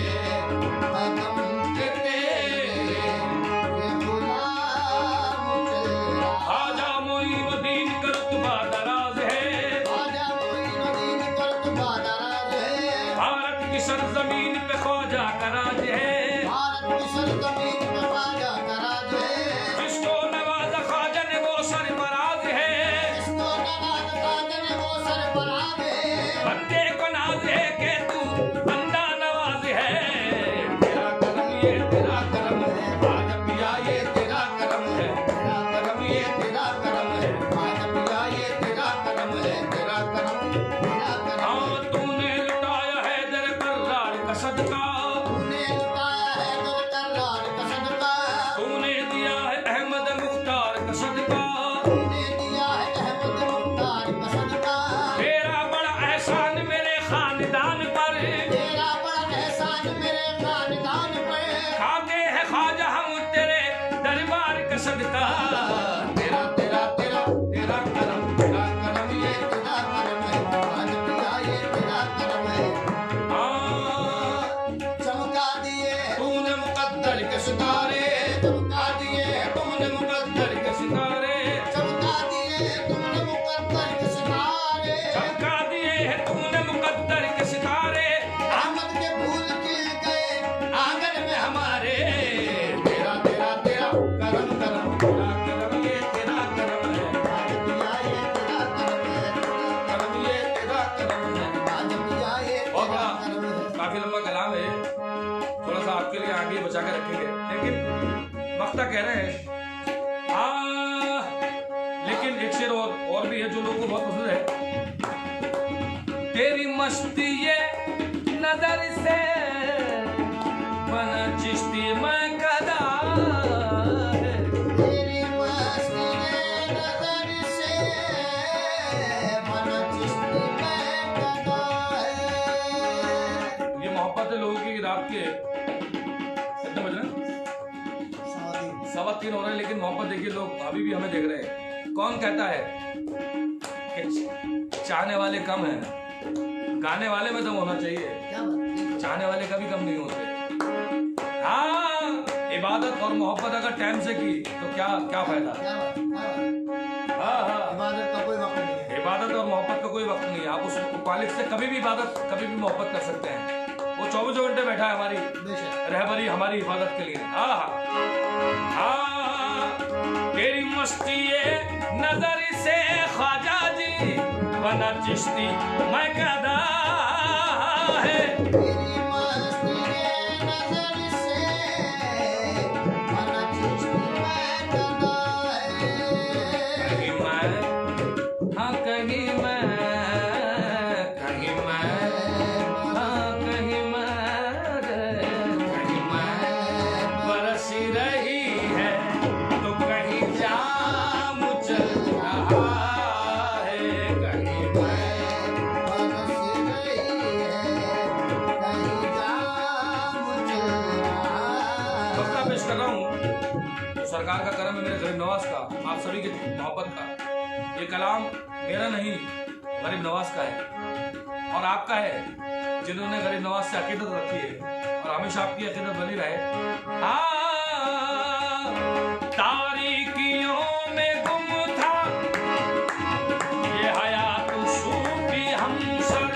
कदम पे तेरे, ये गुलाम चल रहा, ख्वाजा मोइनुद्दीन का रुतबा दराज है। आजा मोइनुद्दीन का रुतबा दराज है, भारत की सरजमीन पे ख्वाजा का राज है। भारत की सरजमीन पे ख्वाजा का राज है, जिसको नवाजा ख्वाजा ने वो सरफराज है। इसको नवाज ख्वाजा ने वो सरफराज है, बंदे को नाज है कि तू बंदा नवाज है। तेरा करम ये तेरा करम है, आज पिया ये तेरा करम है। तेरा करम ये तेरा करम है, आज पिया ये तेरा करम है, तेरा करम तेरा करम है। हाँ तूने लुटाया है दर करार का सदका, तूने लुटाया है दिल करार का सदका, तूने दिया है अहमद मुख्तार का सदका। तूने दिया है अहमद मुख्तार का सदका, तेरा बड़ा एहसान मेरे खानदान पर, तेरा बड़ा एहसान मेरे खानदान पे, खाते हैं ख्वाजा हम तेरे दरबार का सदका। तेरा तेरा तेरा तेरा करम ये तेरा करम है, आज पिया ये तेरा करम है। हाँ चमका दिए तूने मुकद्दर के सितारे, चमका दिए तूने मुकद्दर के सितारे, चमका दिए तुमने मुकद्दर के सितारे, चमका दिए हैं तूने मुकद्दर के सितारे। अहमद के फूल खिल गए आंगन में हमारे। तेरा तेरा तेरा करम करम, तेरा करम ये तेरा करम है। आज पिया ये तेरा करम है, करम ये तेरा करम है। आज पिया ये बहुत तेरा बड़ा करम है। काफी लंबा कलाम है, थोड़ा सा आपके लिए आगे बचा के रखेंगे, लेकिन मक्ता कह रहे हैं। लेकिन एक शेर और भी है जो लोगों को बहुत पसंद है। तेरी मस्ती ये नजर से बना चिश्ती मैं कदा है। तेरी मस्ती ने नजर से मन चिश्ती में कदा है। ये मोहब्बत है लोगों की रात के कितने बज रहे हैं? सवादी 3:15 हो रहे हैं, लेकिन मोहब्बत देखिए लोग अभी भी हमें देख रहे हैं। कौन कहता है कि चाहने वाले कम हैं, गाने वाले में दम होना चाहिए। क्या बात, चाहने वाले कभी कम नहीं होते। हाँ इबादत और मोहब्बत अगर टाइम से की तो क्या क्या फायदा। क्या बात, क्या बात। हाँ हाँ इबादत का कोई वक्त नहीं है। इबादत और मोहब्बत का कोई वक्त नहीं है। आप उस मालिक से कभी भी इबादत कभी भी मोहब्बत कर सकते हैं। वो 24 घंटे बैठा है हमारी बेशक रहबरी हमारी हिफाजत के लिए। हाँ हाँ तेरी मस्ती ये नजर से ख्वाजा जी बना चिश्ती मैं कदा है। तेरी मस्ती ये नजर से बना चिश्ती मैं कदा है। कहीं मैं हाँ कहीं मैं हाँ कहीं मैं बरसी रही है तो कहीं जाम चल रहा है। कहीं बरस रही है कहीं जाम चल रहा है। वक्ता पेश कर रहा हूँ तो सरकार का करम है, मेरे गरीब नवाज का, आप सभी की मोहब्बत का। ये कलाम मेरा नहीं गरीब नवाज का है और आपका है, जिन्होंने गरीब नवाज से अकीदत रखी है और हमेशा आपकी अकीदत बनी रहे। हाँ, तारीकियों में गुम था ये हयात सूफी हमसर।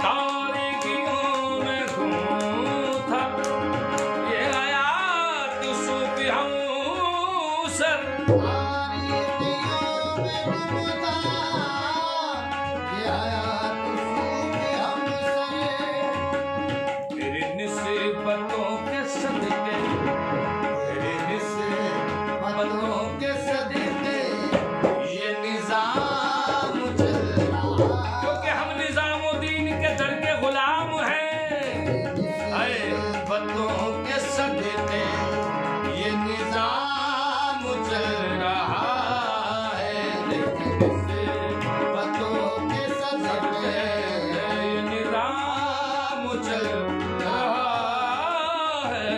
तारीकियों में गुम था ये हयात सूफी हमसर। तेरी निस्बतों के सदके, तेरी निस्बतों के सदके ये निजाम चल रहा, क्योंकि हम निजामुद्दीन के दर के गुलाम हैं। बतों के सदके ये निजाम चल रहा है। बतों के सदके ये निजाम चल रहा है।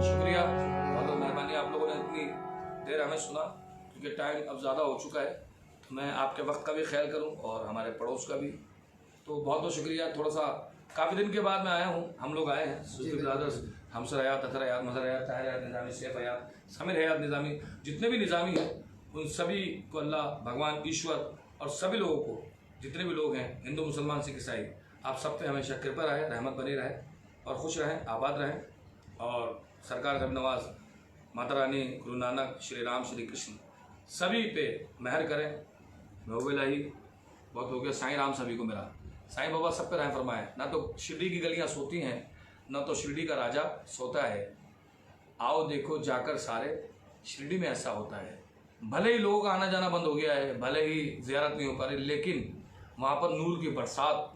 शुक्रिया, बहुत मेहरबानी आप लोगों ने इतनी देर हमें सुना, क्योंकि टाइम अब ज़्यादा हो चुका है। मैं आपके वक्त का भी ख्याल करूं और हमारे पड़ोस का भी, तो बहुत बहुत शुक्रिया। थोड़ा सा काफ़ी दिन के बाद मैं आया हूं, हम लोग आए हैं सूफी ब्रदर्स, हमसर हयात, अतर हयात, मजहर हयात, ताहिर हयात निज़ामी, सैफ हयात, समीर हयात निज़ामी, जितने भी निज़ामी हैं उन सभी को अल्लाह भगवान ईश्वर और सभी लोगों को, जितने भी लोग हैं हिंदू मुसलमान सिख ईसाई, आप सब पे हमेशा कृपा रहे, रहमत बनी रहे और खुश रहें, आबाद रहें। और सरकार गरीब नवाज, माता रानी, गुरु नानक, श्री राम, श्री कृष्ण सभी पे महर करें। महबूब-ए-इलाही बहुत हो गया, साईं राम सभी को मेरा, साईं बाबा सब पे रहम फरमाए। ना तो शिरडी की गलियां सोती हैं, ना तो शिरडी का राजा सोता है। आओ देखो जाकर सारे, शिरडी में ऐसा होता है। भले ही लोगों का आना जाना बंद हो गया है, भले ही ज़ियारत नहीं हो पा रही, लेकिन वहाँ पर नूर की बरसात,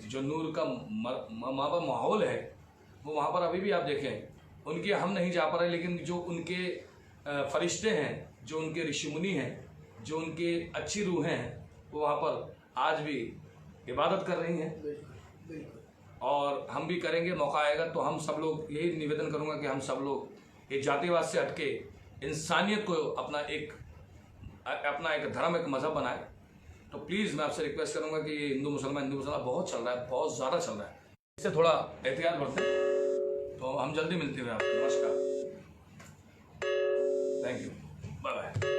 जो नूर का वहाँ पर माहौल है, वो वहाँ पर अभी भी आप देखें। उनके हम नहीं जा पा रहे, लेकिन जो उनके फरिश्ते हैं, जो उनके ऋषि मुनि हैं, जो उनके अच्छी रूहें हैं, वो वहाँ पर आज भी इबादत कर रही हैं और हम भी करेंगे। मौका आएगा तो हम सब लोग, यही निवेदन करूँगा कि हम सब लोग एक जातिवाद से हटके इंसानियत को अपना एक धर्म, एक मज़हब बनाए। तो प्लीज़ मैं आपसे रिक्वेस्ट करूँगा कि ये हिंदू मुसलमान बहुत चल रहा है, बहुत ज़्यादा चल रहा है, इससे थोड़ा एहतियात बरतें। तो हम जल्दी मिलते हुए आपको, नमस्कार, थैंक यू, बाय बाय।